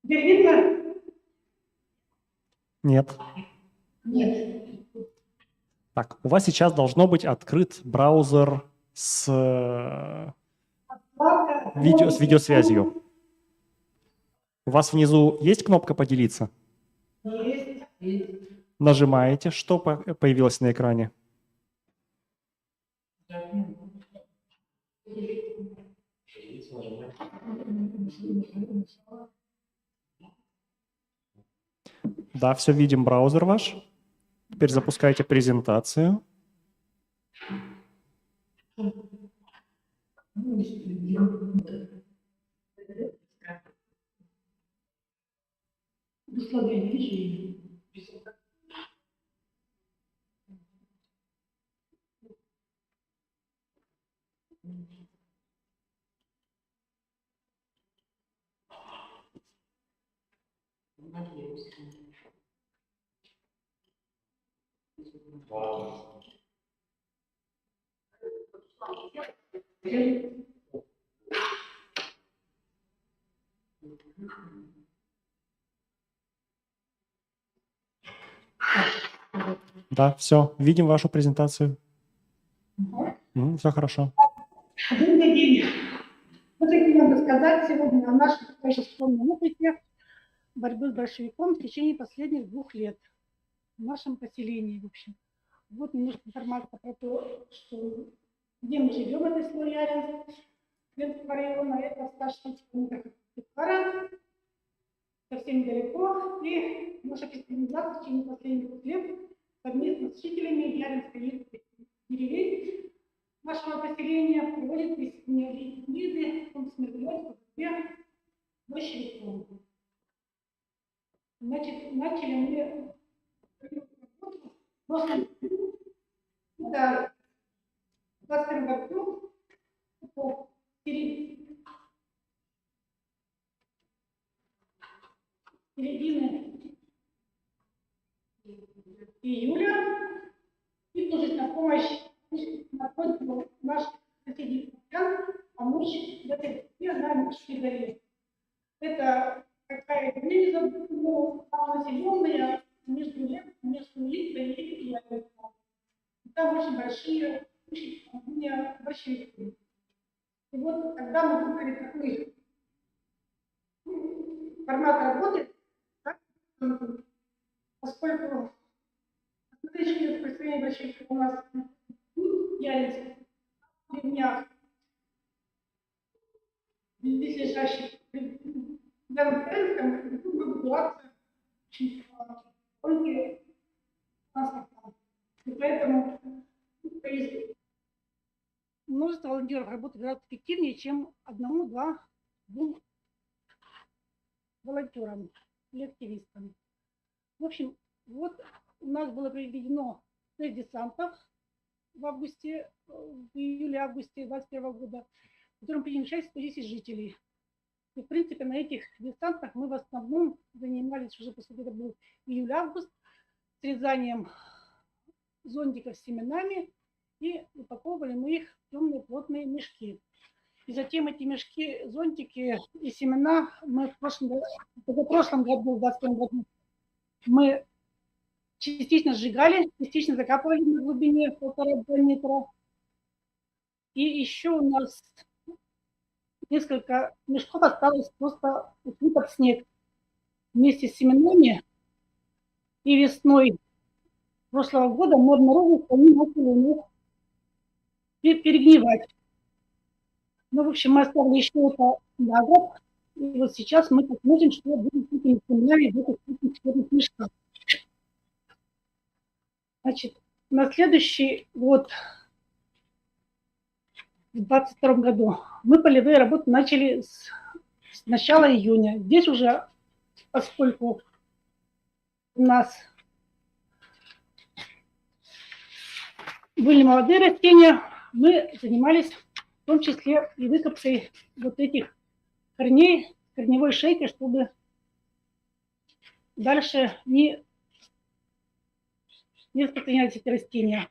Видно? Нет. Нет. Так, у вас сейчас должно быть открыт браузер с с видеосвязью. У вас внизу есть кнопка «Поделиться»? Есть. Нажимаете, что появилось на экране? Да, все видим, браузер ваш. Теперь запускайте презентацию. Да, все, видим вашу презентацию. Все хорошо. Добрый день. Вот хотим вам рассказать сегодня о нашем качественном опыте борьбы с большевиком в течение последних 2 лет в нашем поселении, в общем. Вот немножко информация про то, что, где мы живем, это село Яринск, Ленского района, это 160 километров от Петра, совсем недалеко, и наша организация в течение последних 2 лет совместно с жителями Яринской деревень нашего поселения проводит весенние виды, в том числе мероприятия по борьбе с большевиком. Значит, начали мы работу в прошлом году, это в 2021 году, по середины июля, и тоже на помощь находится наш соседний крестьян помочь в этой борьбе на Мишке горе. Это такая граница, ну, населенная между Липкой и Яринском. Там очень большие скопления большевиков. И вот когда мы выбрали такой формат работы, так, поскольку основные представления большевиков у нас Яринск, в деревнях, близлежащих Яринском, будут добиваться только транспорта. И поэтому множество волонтеров работает гораздо эффективнее, чем 1, 2, 2 волонтерам или активистам. В общем, вот у нас было проведено 6 десантов в июле-августе 2021 года, в котором приняли участие 110 жителей. И, в принципе, на этих десантах мы в основном занимались уже после этого был июль-август срезанием зонтиков с семенами, и упаковывали мы их в темные плотные мешки. И затем эти мешки, зонтики и семена мы в прошлом году, в 2021 году, мы частично сжигали, частично закапывали на глубине 1,5-2 метра. И еще у нас несколько мешков осталось просто укрыть под снег вместе с семенами. И весной прошлого года мы обнаружили, что они начали у них перегнивать. Ну, в общем, мы оставили еще это на год. И вот сейчас мы посмотрим, что будет с этими семенами в этих черных мешках. Значит, на следующий год, в 2022 году, мы полевые работы начали с начала июня. Здесь уже, поскольку у нас были молодые растения, мы занимались в том числе и выкопкой вот этих корней, корневой шейки, чтобы дальше не распространялись эти растения.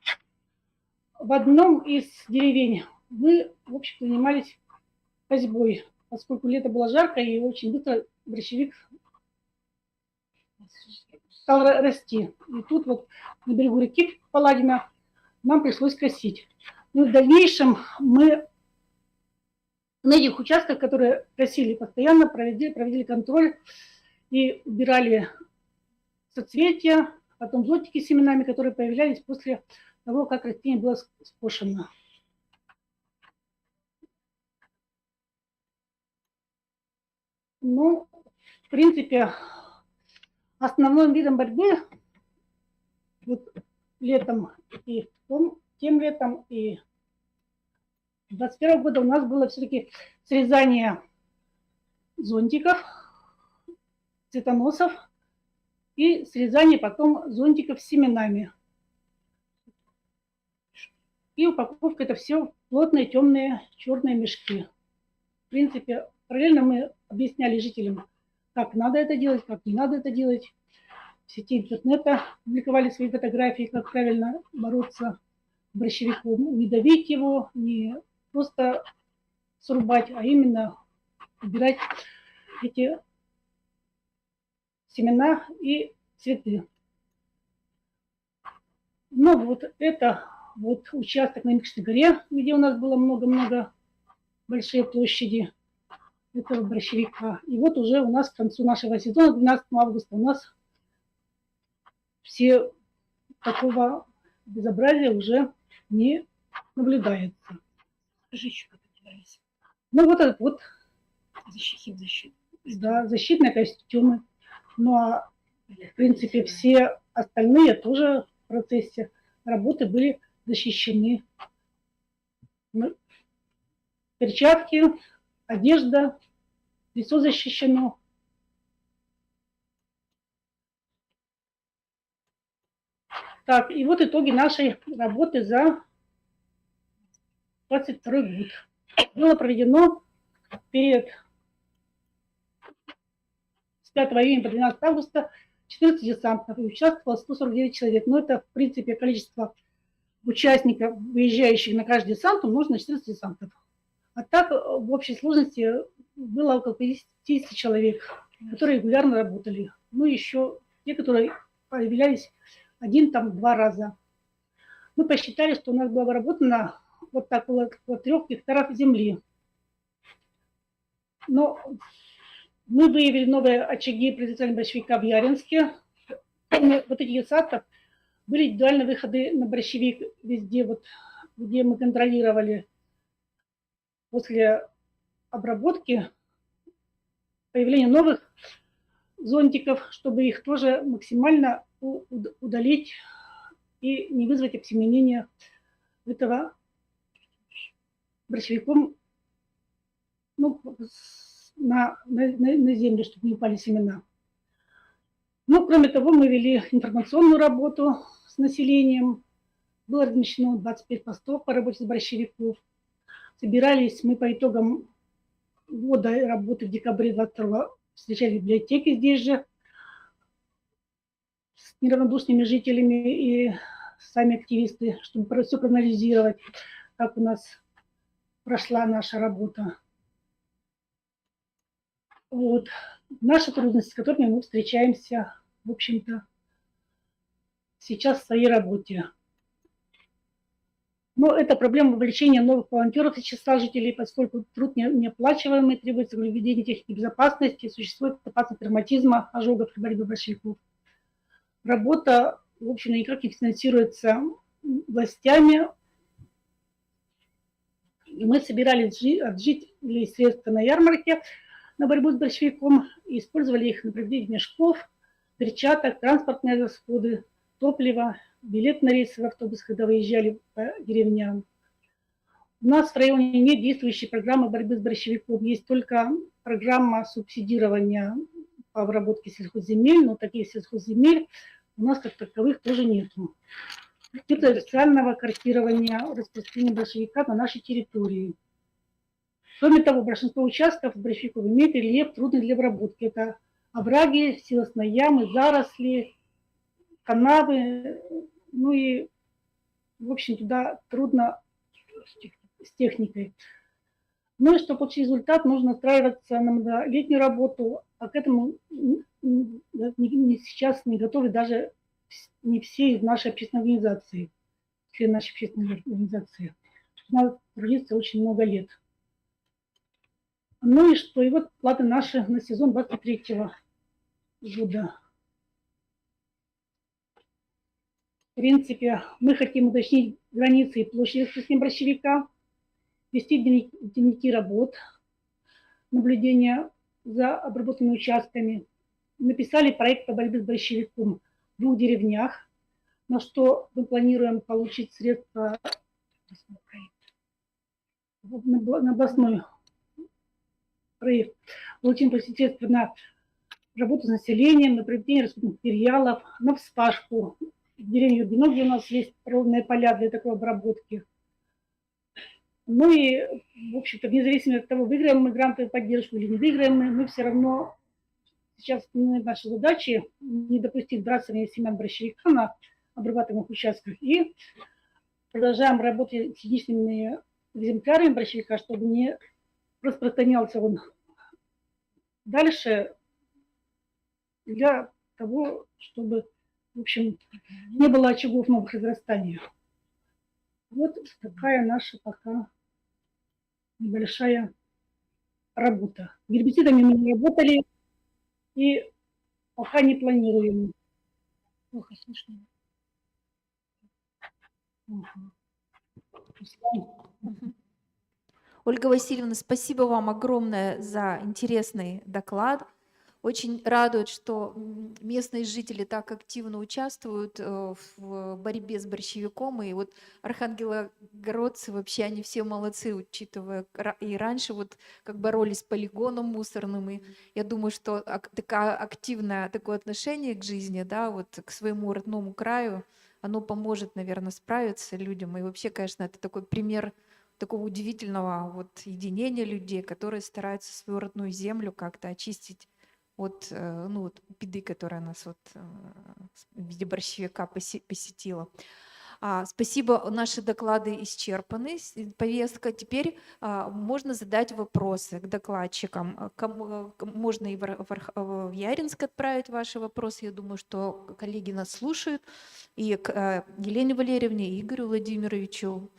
В одном из деревень мы, в общем, занимались козьбой, поскольку лето было жарко и очень быстро борщевик стал расти. И тут вот на берегу реки Паладина нам пришлось косить. Ну, в дальнейшем мы на этих участках, которые косили, постоянно проводили контроль и убирали соцветия, потом зонтики с семенами, которые появлялись после того, как растение было скошено. Ну, в принципе, основным видом борьбы вот летом и тем летом и 2021 года у нас было все-таки срезание зонтиков, цветоносов и срезание потом зонтиков с семенами. И упаковка это все в плотные темные черные мешки. В принципе, параллельно мы объясняли жителям, как надо это делать, как не надо это делать. В сети интернета публиковали свои фотографии, как правильно бороться с борщевиком. Не давить его, не просто срубать, а именно убирать эти семена и цветы. Ну вот это вот участок на Микшной горе, где у нас было много-много большие площади этого борщевика. И вот уже у нас к концу нашего сезона, 12 августа, у нас все такого безобразия уже не наблюдается. Скажи еще, как называется. Ну вот этот вот да, защитные костюмы. Ну а в принципе все остальные тоже в процессе работы были защищены. Перчатки, одежда, лицо защищено. Так, и вот итоги нашей работы за 2022 год. Было проведено перед с 5 июня по 12 августа 14 десантов, и участвовало 149 человек. Но это, в принципе, количество участников, выезжающих на каждый десант, умножить на 14 десантов. А так в общей сложности было около 50 человек, которые регулярно работали. Ну, еще те, которые появлялись 1-2 раза. Мы посчитали, что у нас было обработано вот так около 3 гектаров земли. Но мы выявили новые очаги производителя борщевика в Яринске. Вот этих десантов были индивидуальные выходы на борщевик везде, вот, где мы контролировали после обработки появление новых зонтиков, чтобы их тоже максимально удалить и не вызвать обсеменения этого борщевиком, ну, на землю, чтобы не упали семена. Ну, кроме того, мы вели информационную работу с населением. Было размещено 25 постов по работе с борщевиков. Собирались мы по итогам года работы в декабре 22-го, встречали в библиотеке здесь же с неравнодушными жителями и сами активисты, чтобы все проанализировать, как у нас прошла наша работа. Вот. Наши трудности, с которыми мы встречаемся, в общем-то, сейчас в своей работе. Но это проблема вовлечения новых волонтеров из числа жителей, поскольку труд неоплачиваемый, требуется введение техники безопасности, существует опасность травматизма, ожогов при борьбе борщевиков. Работа, в общем, никак не финансируется властями. Мы собирали от жителей средства на ярмарке на борьбу с борщевиком и использовали их на приобретение мешков, перчаток, транспортные расходы, топливо, билет на рейсовый автобус, когда выезжали по деревням. У нас в районе нет действующей программы борьбы с борщевиком. Есть только программа субсидирования по обработке сельхозземель, но таких сельхозземель у нас как таковых тоже нет. Нет официального картирования распространения борщевика на нашей территории. Кроме того, большинство участков борщевиков имеет рельеф трудный для обработки. Это овраги, силосные ямы, заросли, канавы. Ну и, в общем, туда трудно с техникой. Ну и чтобы получить результат, нужно устраиваться на многолетнюю работу, а к этому сейчас не готовы даже не все из нашей общественной организации, все наши общественные организации. Надо трудиться очень много лет. Ну и что? И вот платы наши на сезон 23-го года. В принципе, мы хотим уточнить границы и площади распределения борщевика, вести дневники работ, наблюдения за обработанными участками. Написали проект по борьбе с борщевиком в 2 деревнях, на что мы планируем получить средства на областной проект. Получим средства на работу с населением, на приобретение расходных материалов, на вспашку. В деревне Юргино, где у нас есть природные поля для такой обработки. Ну и, в общем-то, вне зависимости от того, выиграем мы грантовую поддержку или не выиграем мы все равно сейчас наши задачи не допустить сбрасывания семян борщевика на обрабатываемых участках и продолжаем работать с единичными экземплярами борщевика, чтобы не распространялся он дальше, для того, чтобы, в общем, не было очагов новых израстаний. Вот такая наша пока небольшая работа. Гербицидами мы не работали и пока не планируем. Плохо слышно. Ольга Васильевна, спасибо вам огромное за интересный доклад. Очень радует, что местные жители так активно участвуют в борьбе с борщевиком. И вот архангелогородцы вообще, они все молодцы, учитывая и раньше вот как боролись с полигоном мусорным. И я думаю, что такое активное такое отношение к жизни, да, вот к своему родному краю, оно поможет, наверное, справиться людям. И вообще, конечно, это такой пример такого удивительного вот единения людей, которые стараются свою родную землю как-то очистить от ну, вот беды, которая нас вот в виде борщевика посетила. Спасибо, наши доклады исчерпаны, повестка. Теперь можно задать вопросы к докладчикам. Можно и в Яринск отправить ваши вопросы. Я думаю, что коллеги нас слушают. И к Елене Валерьевне, и Игорю Владимировичу.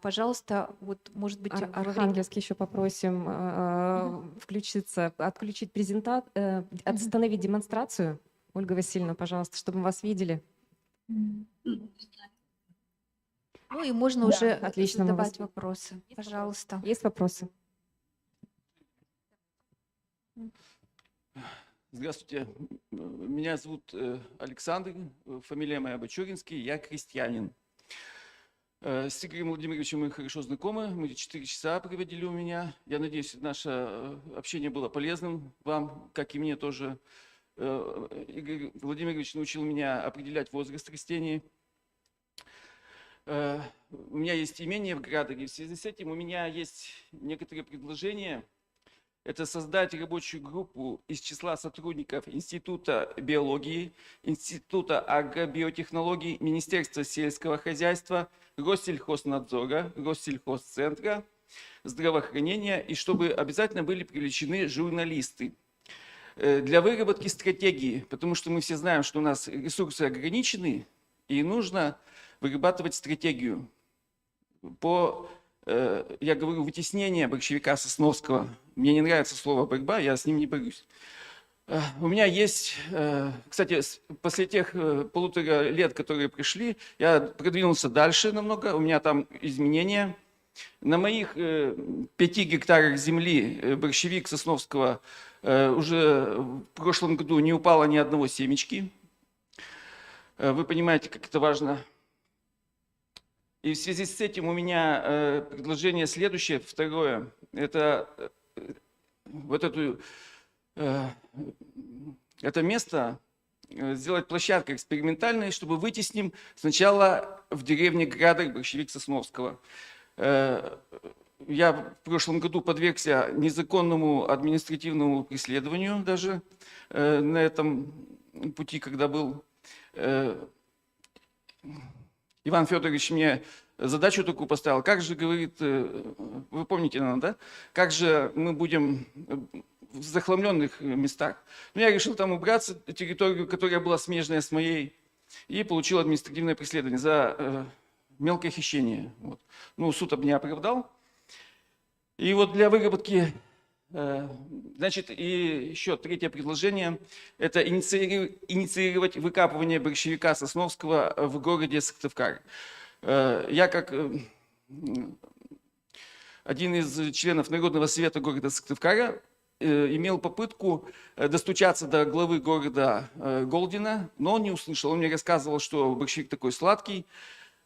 Пожалуйста, вот, может быть, Архангельск еще попросим отключить презентацию, остановить демонстрацию. Ольга Васильевна, пожалуйста, чтобы мы вас видели. Ну и можно уже отлично, задавать вопросы. Пожалуйста. Есть вопросы? Здравствуйте, меня зовут Александр, фамилия моя Бачуринский, я крестьянин. С Игорем Владимировичем мы хорошо знакомы, мы 4 часа проводили у меня. Я надеюсь, наше общение было полезным вам, как и мне тоже. Игорь Владимирович научил меня определять возраст растений. У меня есть имение в Градере, в связи с этим у меня есть некоторые предложения. Это создать рабочую группу из числа сотрудников Института биологии, Института агробиотехнологий, Министерства сельского хозяйства, Россельхознадзора, Россельхозцентра, здравоохранения, и чтобы обязательно были привлечены журналисты для выработки стратегии, потому что мы все знаем, что у нас ресурсы ограничены, и нужно вырабатывать стратегию по, я говорю, вытеснение борщевика Сосновского. Мне не нравится слово «борьба», я с ним не борюсь. У меня есть, кстати, после тех 1,5 лет, которые пришли, я продвинулся дальше намного, у меня там изменения. На моих 5 гектарах земли борщевик Сосновского уже в прошлом году не упало ни одного семечки. Вы понимаете, как это важно. И в связи с этим у меня предложение следующее, второе. Это вот это место сделать площадкой экспериментальной, чтобы вытесним сначала в деревне Градер борщевик Сосновского. Я в прошлом году подвергся незаконному административному преследованию даже на этом пути, когда был. Иван Федорович мне задачу такую поставил. Как же, говорит, вы помните, наверное, да? Как же мы будем в захламленных местах. Но я решил там убраться, территорию, которая была смежная с моей, и получил административное преследование за мелкое хищение. Вот. Ну, суд меня оправдал. И вот для выработки, значит, и еще третье предложение, это инициировать выкапывание борщевика Сосновского в городе Сыктывкар. Я как один из членов Народного совета города Сыктывкара имел попытку достучаться до главы города Голдина, но он не услышал. Он мне рассказывал, что борщевик такой сладкий,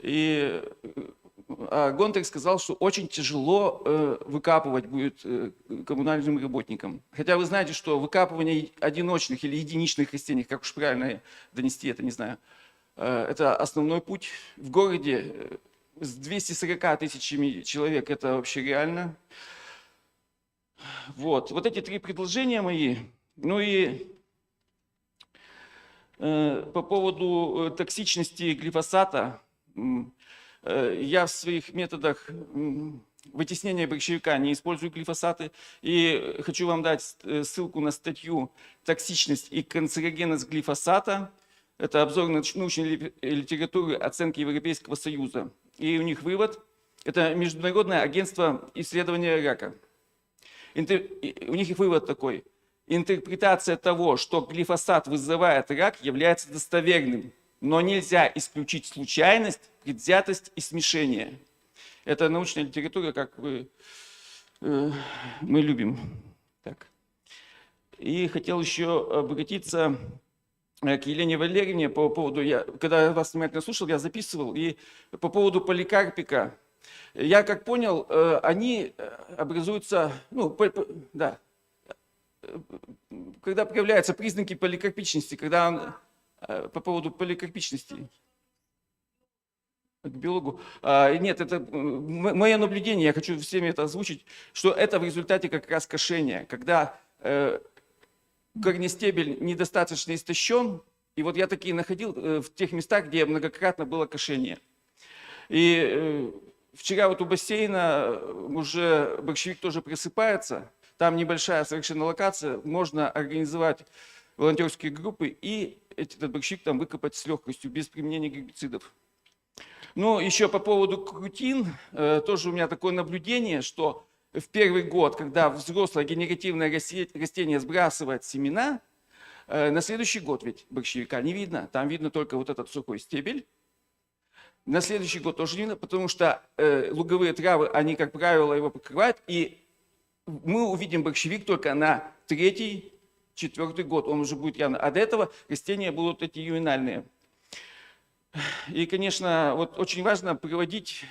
а Гонтарь сказал, что очень тяжело выкапывать будет коммунальным работникам. Хотя вы знаете, что выкапывание одиночных или единичных растений, как уж правильно донести это, не знаю, это основной путь. В городе с 240 тысячами человек это вообще реально. Вот эти три предложения мои. Ну и по поводу токсичности глифосата, я в своих методах вытеснения борщевика не использую глифосаты. И хочу вам дать ссылку на статью «Токсичность и канцерогенность глифосата». Это обзор научной литературы оценки Европейского Союза. И у них вывод – это Международное агентство исследования рака. У них вывод такой. Интерпретация того, что глифосат вызывает рак, является достоверным. Но нельзя исключить случайность, предвзятость и смешение. Это научная литература, как мы любим. Так. И хотел еще обратиться к Елене Валерьевне по поводу, когда я вас внимательно слушал, я записывал, и по поводу поликарпика. Я как понял, они образуются, да, когда проявляются признаки поликарпичности, когда по поводу поликарпичности. К биологу. Нет, это мое наблюдение, я хочу всем это озвучить, что это в результате как раз кошения, когда корнестебель недостаточно истощен, и вот я такие находил в тех местах, где многократно было кошение. И вчера вот у бассейна уже борщевик тоже просыпается, там небольшая совершенно локация, можно организовать волонтерские группы и этот борщевик там выкопать с легкостью, без применения гербицидов. Ну, еще по поводу крутин, тоже у меня такое наблюдение, что в первый год, когда взрослое генеративное растение сбрасывает семена, на следующий год ведь борщевика не видно, там видно только вот этот сухой стебель. На следующий год тоже не видно, потому что луговые травы, они, как правило, его покрывают, и мы увидим борщевик только на 3-й, 4-й год, он уже будет явно. А до этого растения будут эти ювенальные. И, конечно, вот очень важно проводить,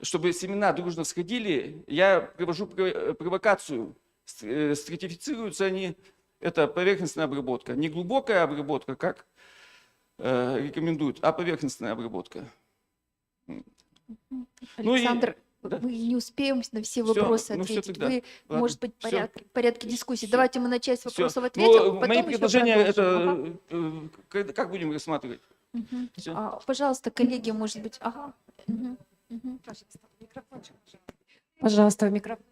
чтобы семена дружно всходили. Я провожу провокацию. Стратифицируются они, это поверхностная обработка. Не глубокая обработка, как рекомендуют, а поверхностная обработка. Александр, да. мы не успеем на все вопросы ответить. тогда. Вы, Ладно. может быть, Всё. в порядке дискуссии. Всё. Давайте мы на часть Всё. вопросов ответим, Мои потом еще предложения, продолжим. это как будем рассматривать? Мгм. Всё. Пожалуйста, коллеги, может быть. Мгм. Мгм. Пожалуйста, микрофон.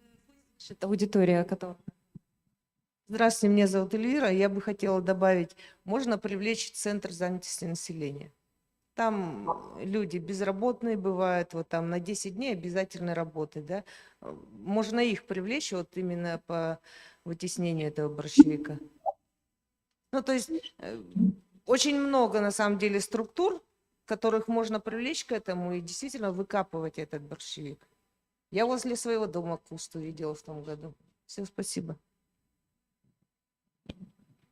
Это аудитория, которая... Здравствуйте, меня зовут Эльвира. Я бы хотела добавить, можно привлечь Центр занятости населения. Там люди безработные бывают, вот там на 10 дней обязательно работать, да. Можно их привлечь вот именно по вытеснению этого борщевика. Ну, то есть очень много на самом деле структур, которых можно привлечь к этому и действительно выкапывать этот борщевик. Я возле своего дома куст увидела в том году. Все, спасибо.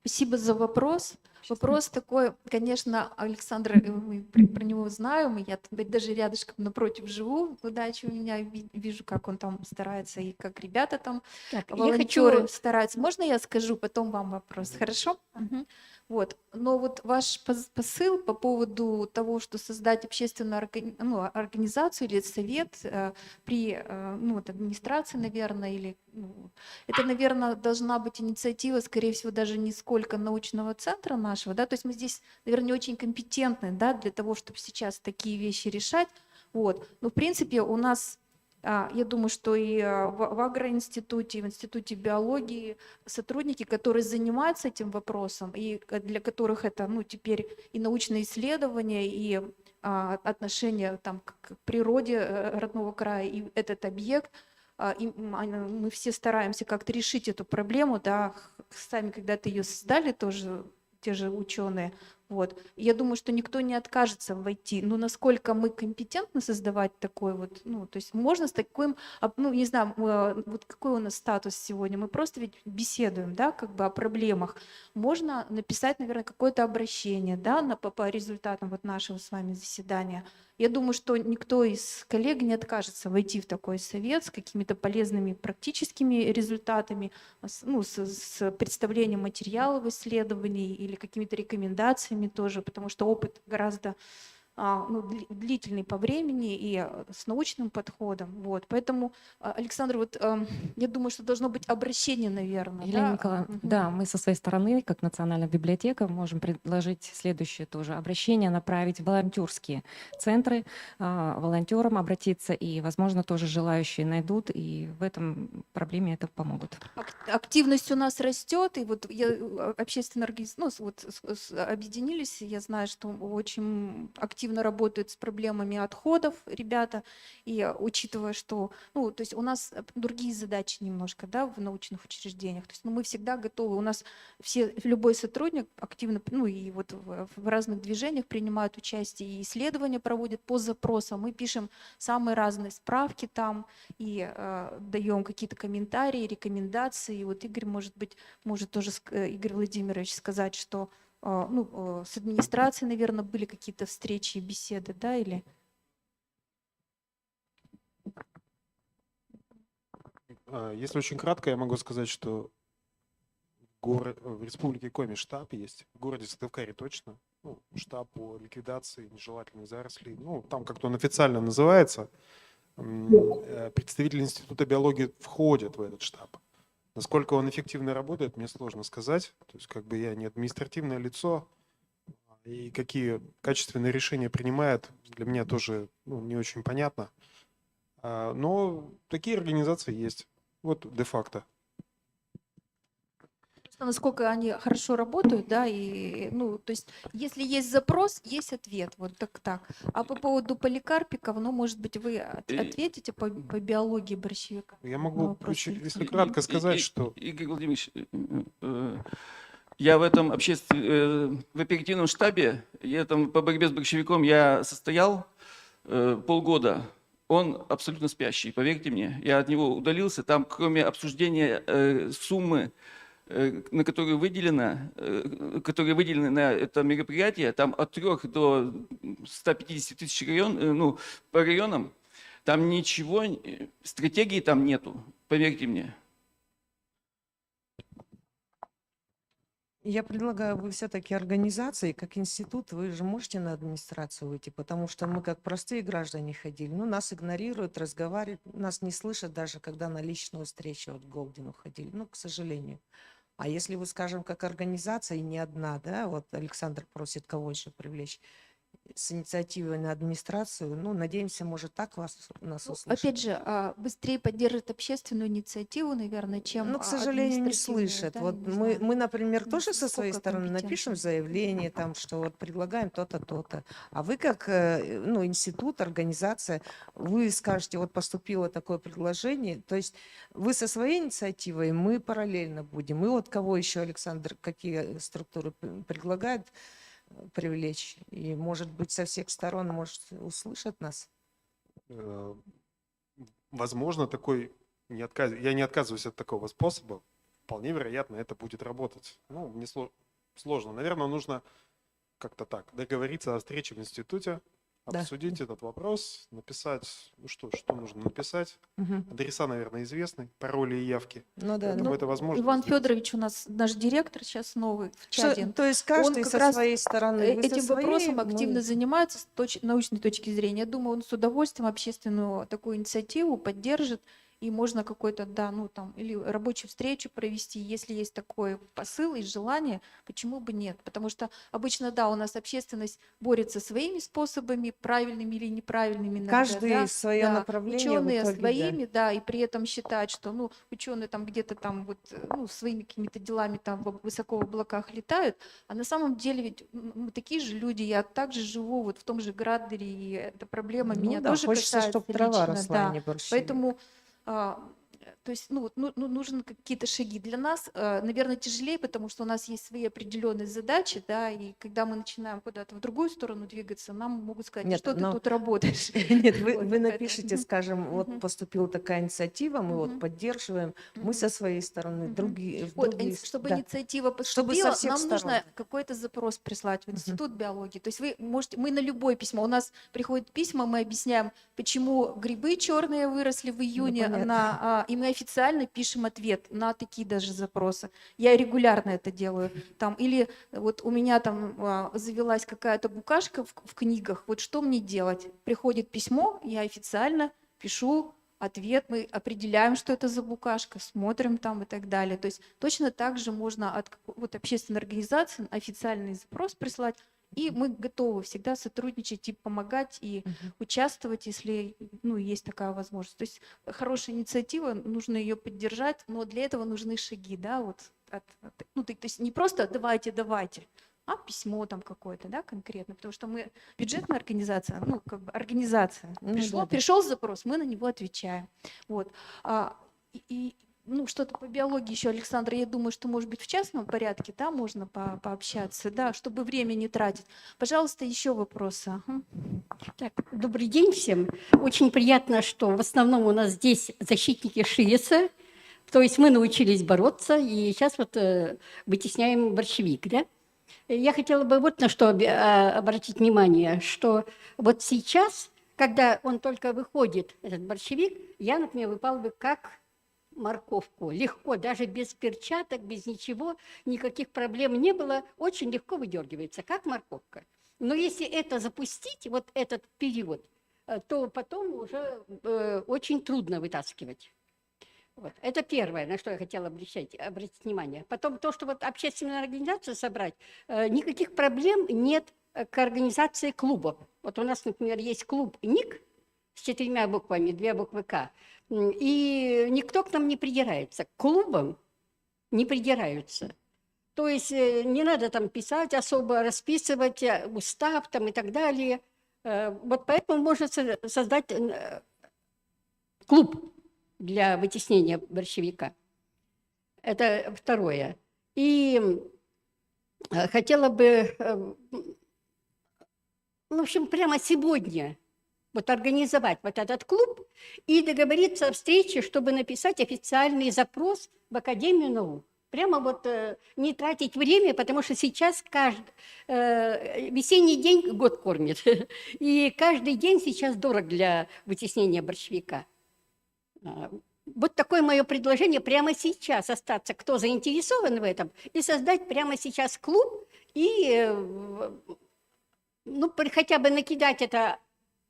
Спасибо за вопрос. Вопрос такой, конечно, Александр, мы про него знаем, и я даже рядышком напротив живу, удачи у меня, вижу, как он там старается, и как ребята там, волонтеры стараются. Можно я скажу, потом вам вопрос, хорошо? Мгм. Вот. Но вот ваш посыл по поводу того, что создать общественную организацию или совет при администрации, наверное, или это, наверное, должна быть инициатива, скорее всего, даже не сколько научного центра нашего, да, то есть мы здесь, наверное, не очень компетентны, да, для того, чтобы сейчас такие вещи решать, вот. Но, в принципе, у нас Я думаю, что и в агроинституте, и в институте биологии сотрудники, которые занимаются этим вопросом, и для которых это, ну, теперь и научные исследования, и отношение там к природе родного края, и этот объект, мы все стараемся как-то решить эту проблему, да, сами когда-то ее создали тоже, те же ученые. Вот. И я думаю, что никто не откажется войти. Но насколько мы компетентны создавать такой вот, ну, то есть можно с таким, ну, не знаю, вот какой у нас статус сегодня, мы просто ведь беседуем, да, как бы о проблемах. Можно написать, наверное, какое-то обращение, да, по результатам вот нашего с вами заседания. Я думаю, что никто из коллег не откажется войти в такой совет с какими-то полезными практическими результатами, ну, с представлением материалов исследований или какими-то рекомендациями тоже, потому что опыт гораздо ну, длительный по времени и с научным подходом. Вот. Поэтому, Александр, вот, я думаю, что должно быть обращение, наверное. Елена да? Николаевна, Мгм. да, мы со своей стороны, как Национальная библиотека, можем предложить следующее тоже. Обращение направить в волонтерские центры, волонтерам обратиться, и, возможно, тоже желающие найдут, и в этом проблеме это помогут. Активность у нас растет, и вот общественные организации, ну, вот объединились, я знаю, что очень активно работают с проблемами отходов ребята, и учитывая, что, ну, то есть у нас другие задачи немножко, да, в научных учреждениях, то есть, ну, мы всегда готовы, у нас любой сотрудник активно, ну, и вот в разных движениях принимают участие, и исследования проводят по запросам, мы пишем самые разные справки там, и даем какие-то комментарии, рекомендации. И вот Игорь, может быть, может тоже Игорь Владимирович сказать, что ну, с администрацией, наверное, были какие-то встречи и беседы, да, или... Если очень кратко, я могу сказать, что в Республике Коми штаб есть, в городе Сыктывкаре точно, ну, штаб по ликвидации нежелательных зарослей. Ну, там как-то он официально называется. Представители Института биологии входят в этот штаб. Насколько он эффективно работает, мне сложно сказать. То есть как бы я не административное лицо, и какие качественные решения принимает, для меня тоже, ну, не очень понятно. Но такие организации есть. Вот де-факто. Насколько они хорошо работают, да, и, ну, то есть, если есть запрос, есть ответ, вот так. А по поводу поликарпиков, ну, может быть, вы ответите по биологии борщевика? Я могу, вопрос если кратко сказать, что... Игорь Владимирович, я в этом в оперативном штабе, я там по борьбе с борщевиком я состоял полгода. Он абсолютно спящий, поверьте мне. Я от него удалился. Там, кроме обсуждения суммы, на которые выделены на это мероприятие, там от 3 до 150 тысяч ну, по районам, там ничего, стратегии там нету, поверьте мне. Я предлагаю, вы все-таки организации, как институт, вы же можете на администрацию выйти, потому что мы как простые граждане ходили, ну, нас игнорируют, разговаривают, нас не слышат даже, когда на личную встречу вот к Голдину ходили, ну, к сожалению. А если вы, скажем, как организация, и не одна, да, вот Александр просит кого еще привлечь с инициативой на администрацию, ну, надеемся, может, так нас услышат. Опять же, быстрее поддержит общественную инициативу, наверное, чем Ну, к сожалению, не административную, слышат. да, Вот не мы, знаю. например, Ну, тоже со своей сколько стороны напишем компетентных. заявление, там, что вот предлагаем то-то, то-то. А вы как ну, институт, организация, вы скажете, вот поступило такое предложение. То есть вы со своей инициативой, мы параллельно будем. И вот кого еще, Александр, какие структуры предлагает привлечь? И, может быть, со всех сторон, может, услышат нас? Возможно, такой... Я не отказываюсь от такого способа. Вполне вероятно, это будет работать. Ну, мне сложно. Наверное, нужно как-то так договориться о встрече в институте, Да. обсудить этот вопрос, написать, ну что нужно написать. Мгм. Адреса, наверное, известны, пароли и явки. Ну да. Поэтому Ну, это возможно Иван сделать. Федорович у нас наш директор сейчас новый в чате. То есть каждый как со раз своей стороны. Вы со этим своей, вопросом мы- активно занимается с научной точки зрения. Я думаю, он с удовольствием общественную такую инициативу поддержит и можно какой-то, да, ну там, или рабочую встречу провести, если есть такой посыл и желание, почему бы нет? Потому что обычно, да, у нас общественность борется своими способами, правильными или неправильными иногда, Каждый да, свое да, направление в ученые итоге, да. своими, да, и при этом считают, что, ну, ученые там где-то там вот, ну, своими какими-то делами там высоко в облаках летают, а на самом деле ведь мы такие же люди, я также живу вот в том же Градере, и эта проблема Ну меня да, тоже хочется, касается чтобы трава лично, росла, а да. не борщевик. Поэтому, то есть, ну, вот, нужны какие-то шаги. Для нас, наверное, тяжелее, потому что у нас есть свои определенные задачи, да, и когда мы начинаем куда-то в другую сторону двигаться, нам могут сказать: Нет, что ты но- тут работаешь? Нет, вы Вот, поэтому, напишите, скажем, вот мгм. поступила такая инициатива, мы вот Мгм. поддерживаем, мы Мгм. со своей стороны, Мгм. другие, Вот, другие, чтобы да. инициатива Чтобы со поступила, всех нам сторон. нужно какой-то запрос прислать в Мгм. Институт биологии. То есть вы можете, мы на любое письмо, у нас приходят письма, мы объясняем, почему грибы черные выросли в июне, понятно. и мы официально пишем ответ на такие даже запросы. Я регулярно это делаю. Там, или вот у меня там завелась какая-то букашка в книгах, вот что мне делать? Приходит письмо, я официально пишу ответ, мы определяем, что это за букашка, смотрим там и так далее. То есть точно так же можно от вот общественной организации официальный запрос прислать, и мы готовы всегда сотрудничать и помогать, и Мгм. участвовать, если, ну, есть такая возможность. То есть хорошая инициатива, нужно ее поддержать, но для этого нужны шаги, да, вот ну, то есть не просто давайте, а письмо там какое-то, да, конкретно, потому что мы бюджетная организация, ну, как бы организация. Ну да, да. Пришел запрос, мы на него отвечаем. Вот. Ну, что-то по биологии еще, Александра, я думаю, что, может быть, в частном порядке, да, можно пообщаться, да, чтобы время не тратить. Пожалуйста, еще вопросы. Ага. Так, добрый день всем. Очень приятно, что в основном у нас здесь защитники ШИЭСа, то есть мы научились бороться, и сейчас вот вытесняем борщевик, да? Я хотела бы вот на что обратить внимание, что вот сейчас, когда он только выходит, этот борщевик, я, например, выпала бы как морковку. Легко, даже без перчаток, без ничего, никаких проблем не было, очень легко выдергивается, как морковка. Но если это запустить, вот этот период, то потом уже очень трудно вытаскивать. Вот. Это первое, на что я хотела обратить внимание. Потом то, что вот общественную организацию собрать, никаких проблем нет к организации клубов. Вот у нас, например, есть клуб НИК с 4 буквами, 2 буквы К, и никто к нам не придирается. К клубам не придираются. То есть не надо там писать особо, расписывать устав там и так далее. Вот поэтому можно создать клуб для вытеснения борщевика. Это второе. И хотела бы, в общем, прямо сегодня вот организовать вот этот клуб и договориться о встрече, чтобы написать официальный запрос в Академию наук. Прямо вот не тратить время, потому что сейчас весенний день год кормит. И каждый день сейчас дорог для вытеснения борщевика. Вот такое мое предложение прямо сейчас остаться, кто заинтересован в этом, и создать прямо сейчас клуб и ну, хотя бы накидать это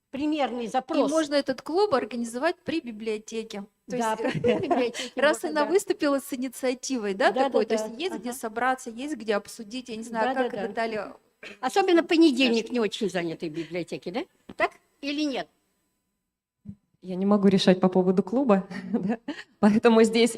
примерный запрос. И можно этот клуб организовать при библиотеке. То Да, есть, при библиотеке раз можно, она да. выступила с инициативой, да, Да, такой, да, то есть есть где ага. собраться, есть где обсудить, я не знаю, Да, как да, это да. далее. Особенно понедельник не очень занятый в библиотеке, да? Так или нет? Я не могу решать по поводу клуба, да. Поэтому здесь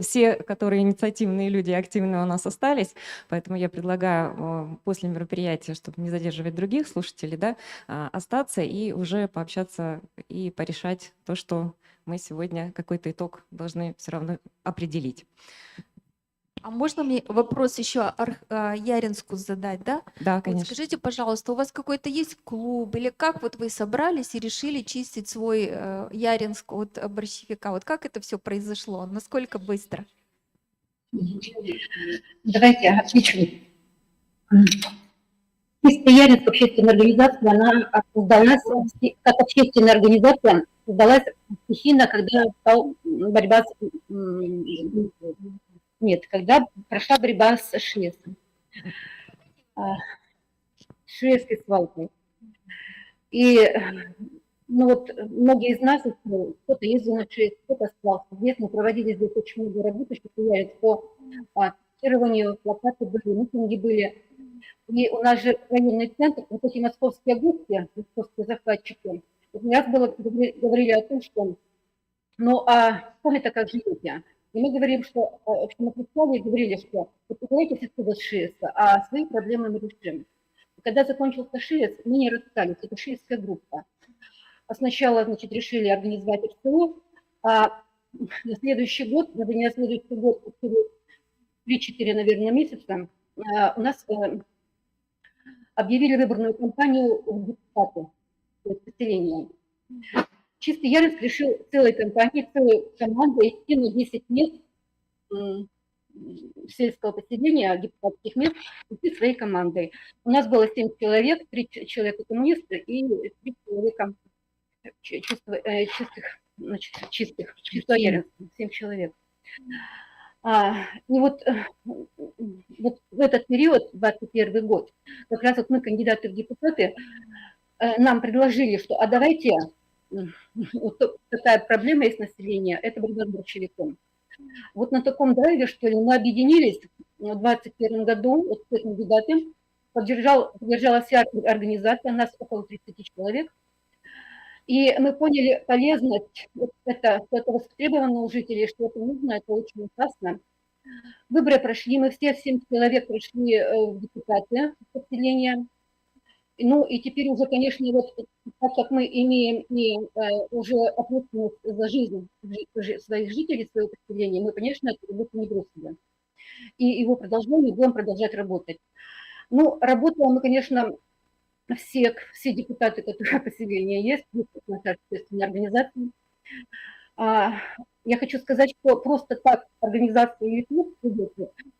все, которые инициативные люди, активные у нас остались, поэтому я предлагаю после мероприятия, чтобы не задерживать других слушателей, да, остаться и уже пообщаться и порешать то, что мы сегодня какой-то итог должны все равно определить. А можно мне вопрос еще Яринску задать, да? Да, Вот конечно. скажите, пожалуйста, у вас какой-то есть клуб или как вот вы собрались и решили чистить свой Яринск от борщевика? Вот как это все произошло? Насколько быстро? Давайте я отвечу. Чистая Яринск общественная организация, она создалась как общественная организация, создалась стихийно, когда борьба с... Нет, когда прошла борьба с ШИЭСом, шиэской свалкой. И Ну вот многие из нас, кто-то ездил на ШИЭС, кто-то остался. Здесь мы проводили здесь очень много работы, что является по тестированию, плакаты были, митинги были. И у нас же районный центр, вот эти московские гости, московские захватчики, вот не раз было, говорили о том, что ну а сами-то как живете? И мы говорим, что мы представили и говорили, что вот убирайтесь отсюда с ШИЭСа, а свои проблемы мы решим. Когда закончился ШИЭС, мы не расстались, это ШИЭСская группа. А сначала, значит, решили организовать РСУ, а на следующий год, например, на следующий год, 3-4, наверное, месяца, у нас объявили выборную кампанию в депутаты, то есть населения. Чистый Яринск решил целой компанией, целой командой идти на 10 мест сельского поселения, депутатских мест, идти своей командой. У нас было 7 человек, 3 человека коммунисты и 3 человека чистых, Яринска, 7 человек. И вот в этот период, 21 год, как раз вот мы, кандидаты в депутаты, нам предложили, что а давайте, вот такая проблема есть населения, это борьба с борщевиком. Вот на таком драйве, что ли, мы объединились в 2021 году, вот с кандидатом, поддержала вся организация, нас около 30 человек. И мы поняли полезность, вот это, что это востребовано у жителей, что это нужно, это очень ужасно. Выборы прошли, мы все 7 человек прошли в депутаты поселения. Ну и теперь уже, конечно, вот так как мы имеем и уже ответственность за жизнь своих жителей, своего поселения, мы, конечно, эту работу не бросили. И его продолжаем, и будем продолжать работать. Ну, работаем мы, конечно, все депутаты, которые поселения есть, наши общественные организации. Я хочу сказать, что просто так организация YouTube,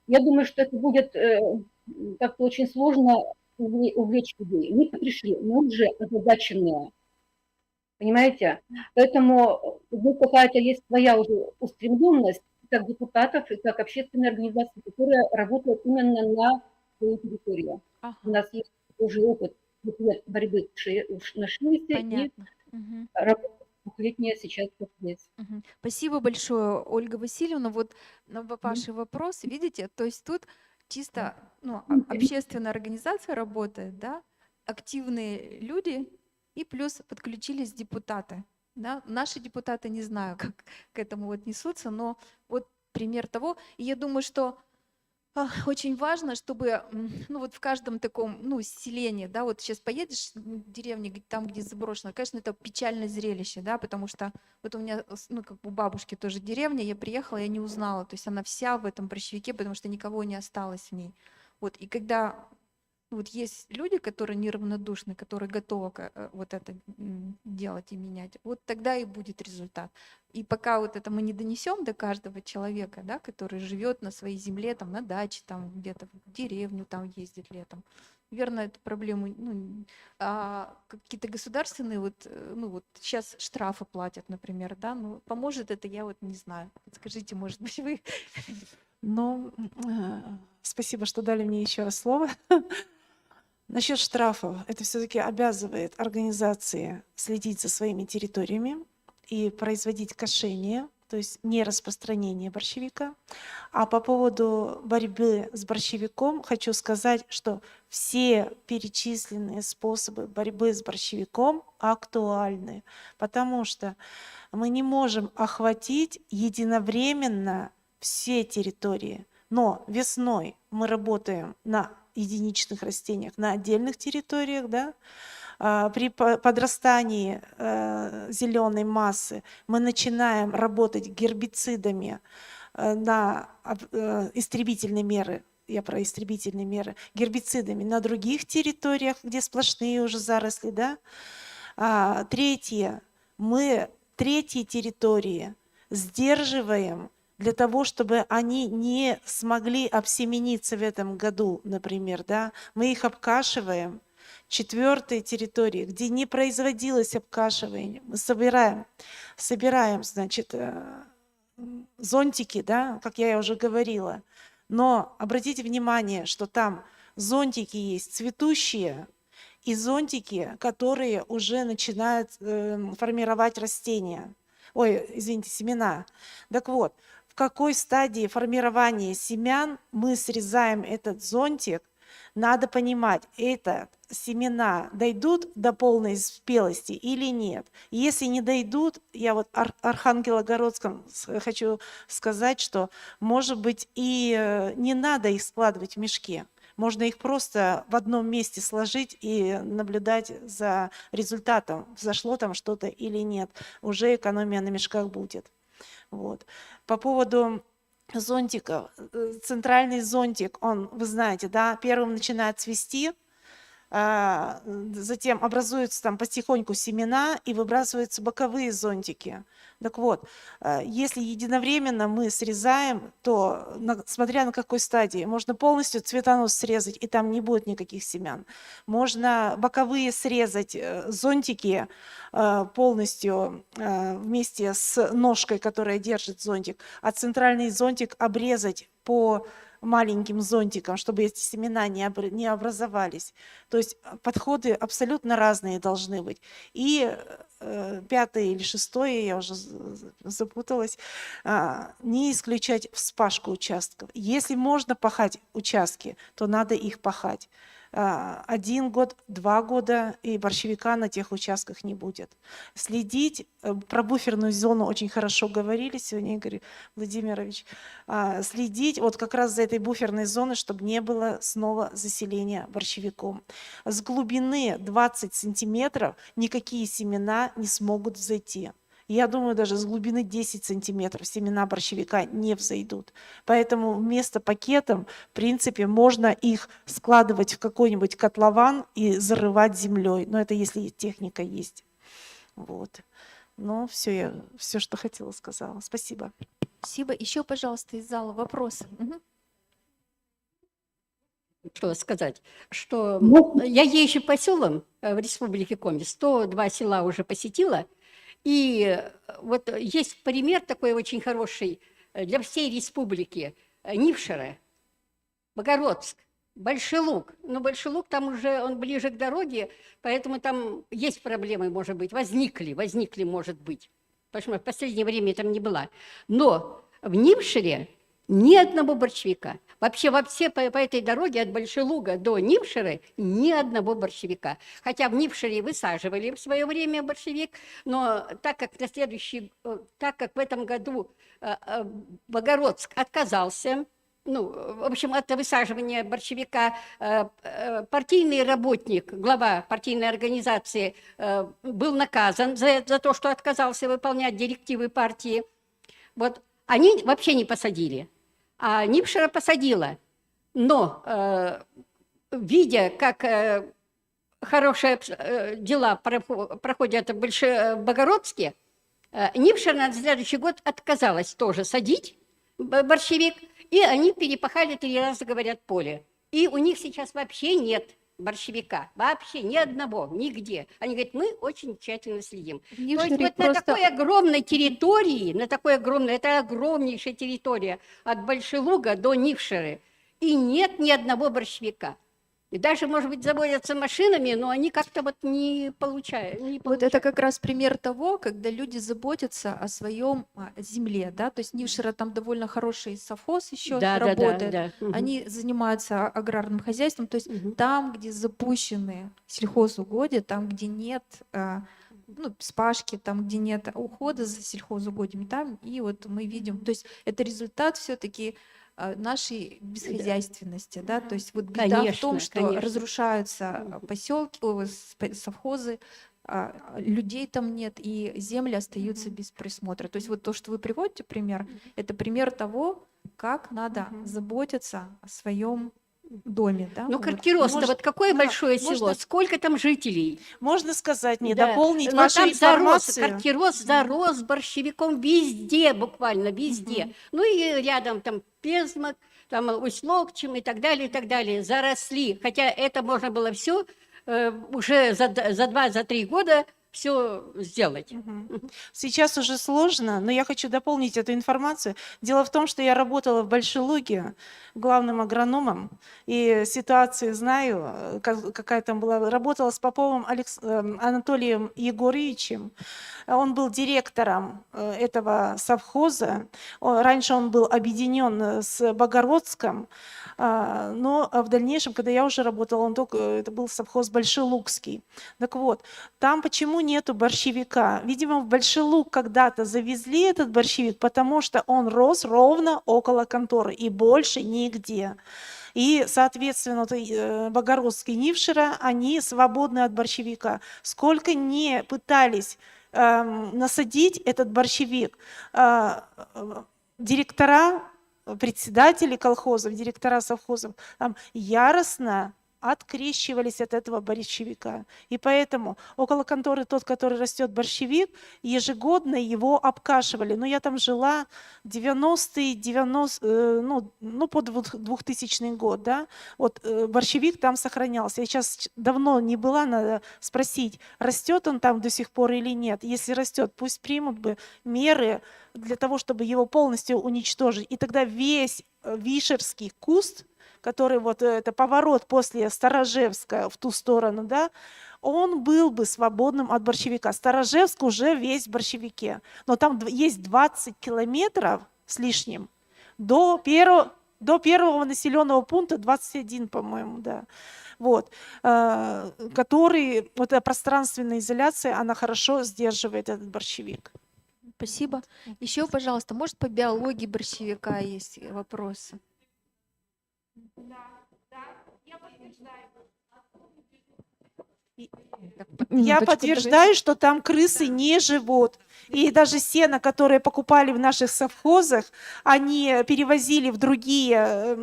я думаю, что это будет как-то очень сложно увлечь людей. Мы пришли, мы уже озадаченные, понимаете? Поэтому какая-то есть своя уже устремленность как депутатов и как общественной организации, которая работает именно на своей территории. Ага. У нас есть уже опыт борьбы на ШИЭСе и работа двухлетняя сейчас здесь. Спасибо большое, Ольга Васильевна. Вот на ваши вопросы, видите, то есть тут чисто общественная организация работает, да, активные люди и плюс подключились депутаты. Да? Наши депутаты, не знаю, как к этому отнесутся, но вот пример того. И я думаю, что очень важно, чтобы вот в каждом таком селении, да, вот сейчас поедешь в деревню, там, где заброшено, конечно, это печальное зрелище, да, потому что вот у меня, как у бабушки тоже деревня, я приехала, я не узнала, то есть она вся в этом борщевике, потому что никого не осталось в ней. Вот, и когда вот есть люди, которые неравнодушны, которые готовы вот это делать и менять, вот тогда и будет результат. И пока вот это мы не донесем до каждого человека, да, который живет на своей земле, там, на даче, там, где-то в деревню там ездит летом, верно, эту проблему, какие-то государственные, вот сейчас штрафы платят, например, да, поможет это, я вот не знаю. Скажите, может быть, вы... Спасибо, что дали мне еще раз слово. Насчет штрафов, это все-таки обязывает организации следить за своими территориями и производить кошение, то есть не распространение борщевика. А по поводу борьбы с борщевиком хочу сказать, что все перечисленные способы борьбы с борщевиком актуальны, потому что мы не можем охватить единовременно все территории. Но весной мы работаем на единичных растениях, на отдельных территориях, да? При подрастании зеленой массы мы начинаем работать гербицидами на истребительные меры, я про истребительные меры, гербицидами на других территориях, где сплошные уже заросли, да? Третье, мы третьи территории сдерживаем для того, чтобы они не смогли обсемениться в этом году, например, да, мы их обкашиваем. Четвертые территории, где не производилось обкашивание, мы собираем, значит, зонтики, да, как я уже говорила. Но обратите внимание, что там зонтики есть цветущие и зонтики, которые уже начинают формировать растения. Ой, извините, семена. Так вот, в какой стадии формирования семян мы срезаем этот зонтик, надо понимать, это семена дойдут до полной спелости или нет. Если не дойдут, я вот Архангелогородском хочу сказать, что, может быть, и не надо их складывать в мешке. Можно их просто в одном месте сложить и наблюдать за результатом, взошло там что-то или нет. Уже экономия на мешках будет. Вот. По поводу зонтиков. Центральный зонтик, он, вы знаете, да, первым начинает цвести, затем образуются там потихоньку семена и выбрасываются боковые зонтики. Так вот, если единовременно мы срезаем, то, смотря на какой стадии, можно полностью цветонос срезать, и там не будет никаких семян. Можно боковые срезать зонтики полностью вместе с ножкой, которая держит зонтик, а центральный зонтик обрезать по маленьким зонтиком, чтобы эти семена не образовались. То есть подходы абсолютно разные должны быть. И пятое или шестое, я уже запуталась, не исключать вспашку участков. Если можно пахать участки, то надо их пахать. 1 год, 2 года, и борщевика на тех участках не будет. Следить, про буферную зону очень хорошо говорили сегодня, Игорь Владимирович, следить вот как раз за этой буферной зоной, чтобы не было снова заселения борщевиком. С глубины 20 сантиметров никакие семена не смогут взойти. Я думаю, даже с глубины 10 сантиметров семена борщевика не взойдут. Поэтому вместо пакетов, в принципе, можно их складывать в какой-нибудь котлован и зарывать землей. Но это если техника есть. Вот. Ну, все, что хотела, сказала. Спасибо. Спасибо. Еще, пожалуйста, из зала вопросы. Что сказать, что я езжу по селам в Республике Коми, 102 села уже посетила, и вот есть пример такой очень хороший для всей республики. Нившера, Богородск, Большой Луг. Но Большой Луг там уже, он ближе к дороге, поэтому там есть проблемы, может быть, возникли, может быть. Потому что в последнее время там не была. Но в Нившере ни одного борщевика. Вообще по этой дороге от Большой Луга до Нившеры ни одного борщевика. Хотя в Нившере высаживали в свое время борщевик, но так как в этом году Богородск отказался, в общем, от высаживания борщевика, партийный работник, глава партийной организации был наказан за то, что отказался выполнять директивы партии. Вот они вообще не посадили. А Нившера посадила, но, видя, как хорошие дела проходят в Богородске, Нившера на следующий год отказалась тоже садить борщевик, и они перепахали 3 раза, говорят, поле. И у них сейчас вообще нет борщевика, вообще ни одного, нигде. Они говорят, мы очень тщательно следим. То есть вот на такой огромной территории, это огромнейшая территория от Большой Луга до Нившеры, и нет ни одного борщевика. И даже, может быть, заводятся машинами, но они как-то вот не получают. Вот это как раз пример того, когда люди заботятся о своем земле, да, то есть Нившера там довольно хороший совхоз еще работает, да. Они занимаются аграрным хозяйством, то есть там, где запущены сельхозугодия, там, где нет вспашки, там, где нет ухода за сельхозугодиями, там, и вот мы видим, то есть это результат все-таки нашей бесхозяйственности, да, то есть вот беда в том, что разрушаются поселки, совхозы, людей там нет, и земли остаются без присмотра. То есть вот то, что вы приводите пример, это пример того, как надо заботиться о своем доме. Да? Ну, Каркирос-то вот какое большое село, сколько там жителей? Можно сказать, дополнить вашу там информацию? Каркирос зарос борщевиком везде, буквально везде. Ну и рядом там Пезмак, там Усть-Локчем и так далее, заросли. Хотя это можно было все уже за 2-3 года все сделать. Сейчас уже сложно, но я хочу дополнить эту информацию. Дело в том, что я работала в Большой Луге главным агрономом, и ситуацию знаю, какая там была. Работала с Поповым Анатолием Егоровичем. Он был директором этого совхоза. Раньше он был объединен с Богородском, но в дальнейшем, когда я уже работала, это был совхоз Большелугский. Так вот, там почему нету борщевика? Видимо, в Большой Луг когда-то завезли этот борщевик, потому что он рос ровно около конторы и больше нигде. И, соответственно, Богородский и Нившера, они свободны от борщевика. Сколько не пытались насадить этот борщевик, директора, председатели колхозов, директора совхозов там яростно открещивались от этого борщевика. И поэтому около конторы тот, который растет борщевик, ежегодно его обкашивали. Но я там жила 90-е, по 2000 год, да, вот борщевик там сохранялся. Я сейчас давно не была, надо спросить, растет он там до сих пор или нет. Если растет, пусть примут бы меры для того, чтобы его полностью уничтожить. И тогда весь вишерский куст, который вот это поворот после Старожевска в ту сторону, да, он был бы свободным от борщевика. Старожевск уже весь в борщевике. Но там есть 20 километров с лишним до первого населенного пункта, 21, по-моему, да. Вот, который, вот эта пространственная изоляция, она хорошо сдерживает этот борщевик. Спасибо. Еще, пожалуйста, может, по биологии борщевика есть вопросы? Я подтверждаю, что там крысы не живут. И даже сено, которое покупали в наших совхозах, они перевозили в другие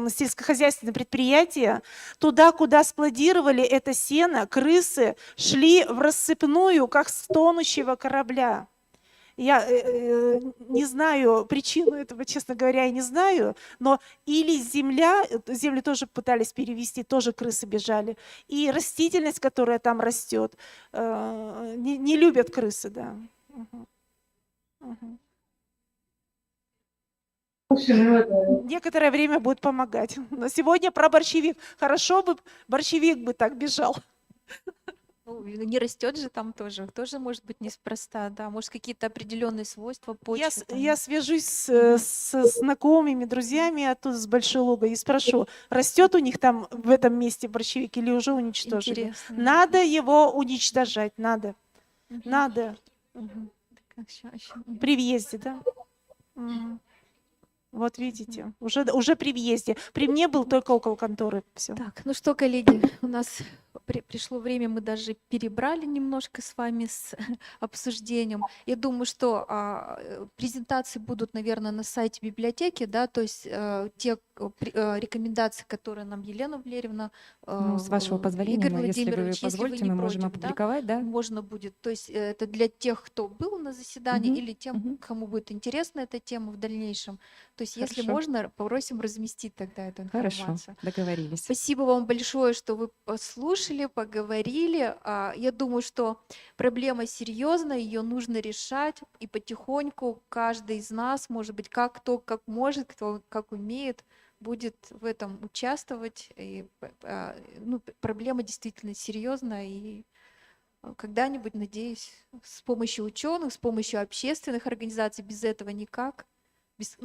сельскохозяйственные предприятия. Туда, куда складировали это сено, крысы шли в рассыпную, как с тонущего корабля. Я не знаю причину этого, честно говоря, я не знаю, но или землю тоже пытались перевести, тоже крысы бежали, и растительность, которая там растет, не любят крысы, да. Некоторое время будет помогать. Но сегодня про борщевик. Хорошо бы борщевик бы так бежал. Ну, не растет же там тоже может быть неспроста, да, может какие-то определенные свойства почвы. Я свяжусь с знакомыми, друзьями оттуда, с Большой Луга, и спрошу, растет у них там в этом месте борщевик или уже уничтожили? Интересно. Надо его уничтожать, надо. Надо. При въезде, да? Вот видите, уже при въезде. При мне был только около конторы. Все. Так, ну что, коллеги, у нас пришло время, мы даже перебрали немножко с вами с обсуждением. Я думаю, что презентации будут, наверное, на сайте библиотеки, да, то есть те рекомендации, которые нам Елена Валерьевна, с вашего позволения, Игорь если вы Владимирович, позволите, не мы можем против, да, опубликовать, да? можно будет. То есть это для тех, кто был на заседании, или тем, кому будет интересна эта тема в дальнейшем. То есть, если Хорошо. можно, попросим разместить тогда эту информацию. Хорошо, договорились. Спасибо вам большое, что вы послушали, поговорили. Я думаю, что проблема серьезная, ее нужно решать, и потихоньку каждый из нас, может быть, кто как может, кто как умеет, будет в этом участвовать. И, проблема действительно серьезная, и когда-нибудь, надеюсь, с помощью ученых, с помощью общественных организаций, без этого никак, без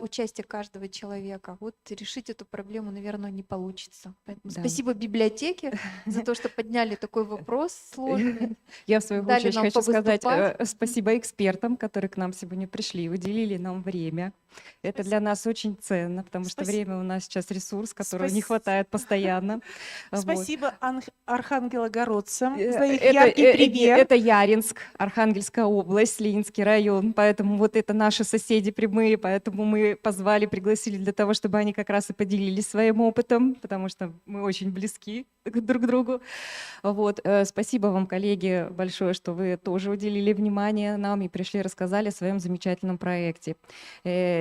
участия каждого человека, вот решить эту проблему, наверное, не получится. Поэтому Да. спасибо библиотеке за то, что подняли такой вопрос сложный. Я, в свою Дали очередь, нам хочу сказать повыступать. спасибо экспертам, которые к нам сегодня пришли, уделили нам время. Это для нас очень ценно, потому что Спасибо. время у нас сейчас ресурс, которого не Спас- хватает постоянно. Вот. Спасибо архангелогородцам за их Это, яркий пример. это Яринск, Архангельская область, Ленинский район, поэтому вот это наши соседи прямые, поэтому мы позвали, пригласили для того, чтобы они как раз и поделились своим опытом, потому что мы очень близки друг к другу. Вот. Спасибо вам, коллеги, большое, что вы тоже уделили внимание нам и пришли, рассказали о своем замечательном проекте.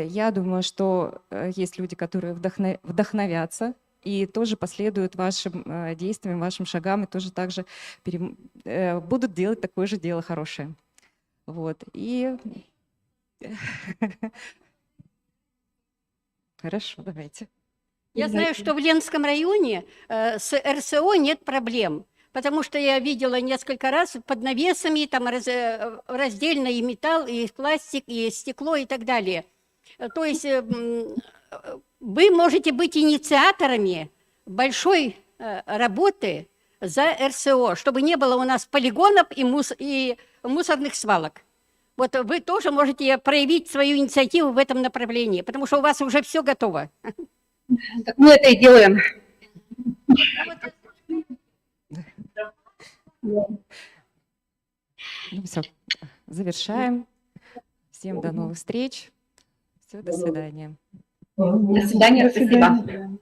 Я думаю, что есть люди, которые вдохновятся и тоже последуют вашим действиям, вашим шагам, и тоже также будут делать такое же дело хорошее. Вот. И хорошо, давайте. Я знаю, что в Ленском районе с РСО нет проблем, потому что я видела несколько раз под навесами, там раздельно и металл, и пластик, и стекло, и так далее. То есть вы можете быть инициаторами большой работы за РСО, чтобы не было у нас полигонов и мусорных свалок. Вот вы тоже можете проявить свою инициативу в этом направлении, потому что у вас уже все готово. Так мы это и делаем. Ну все, завершаем. Всем до новых встреч. Все, до свидания. До свидания, спасибо.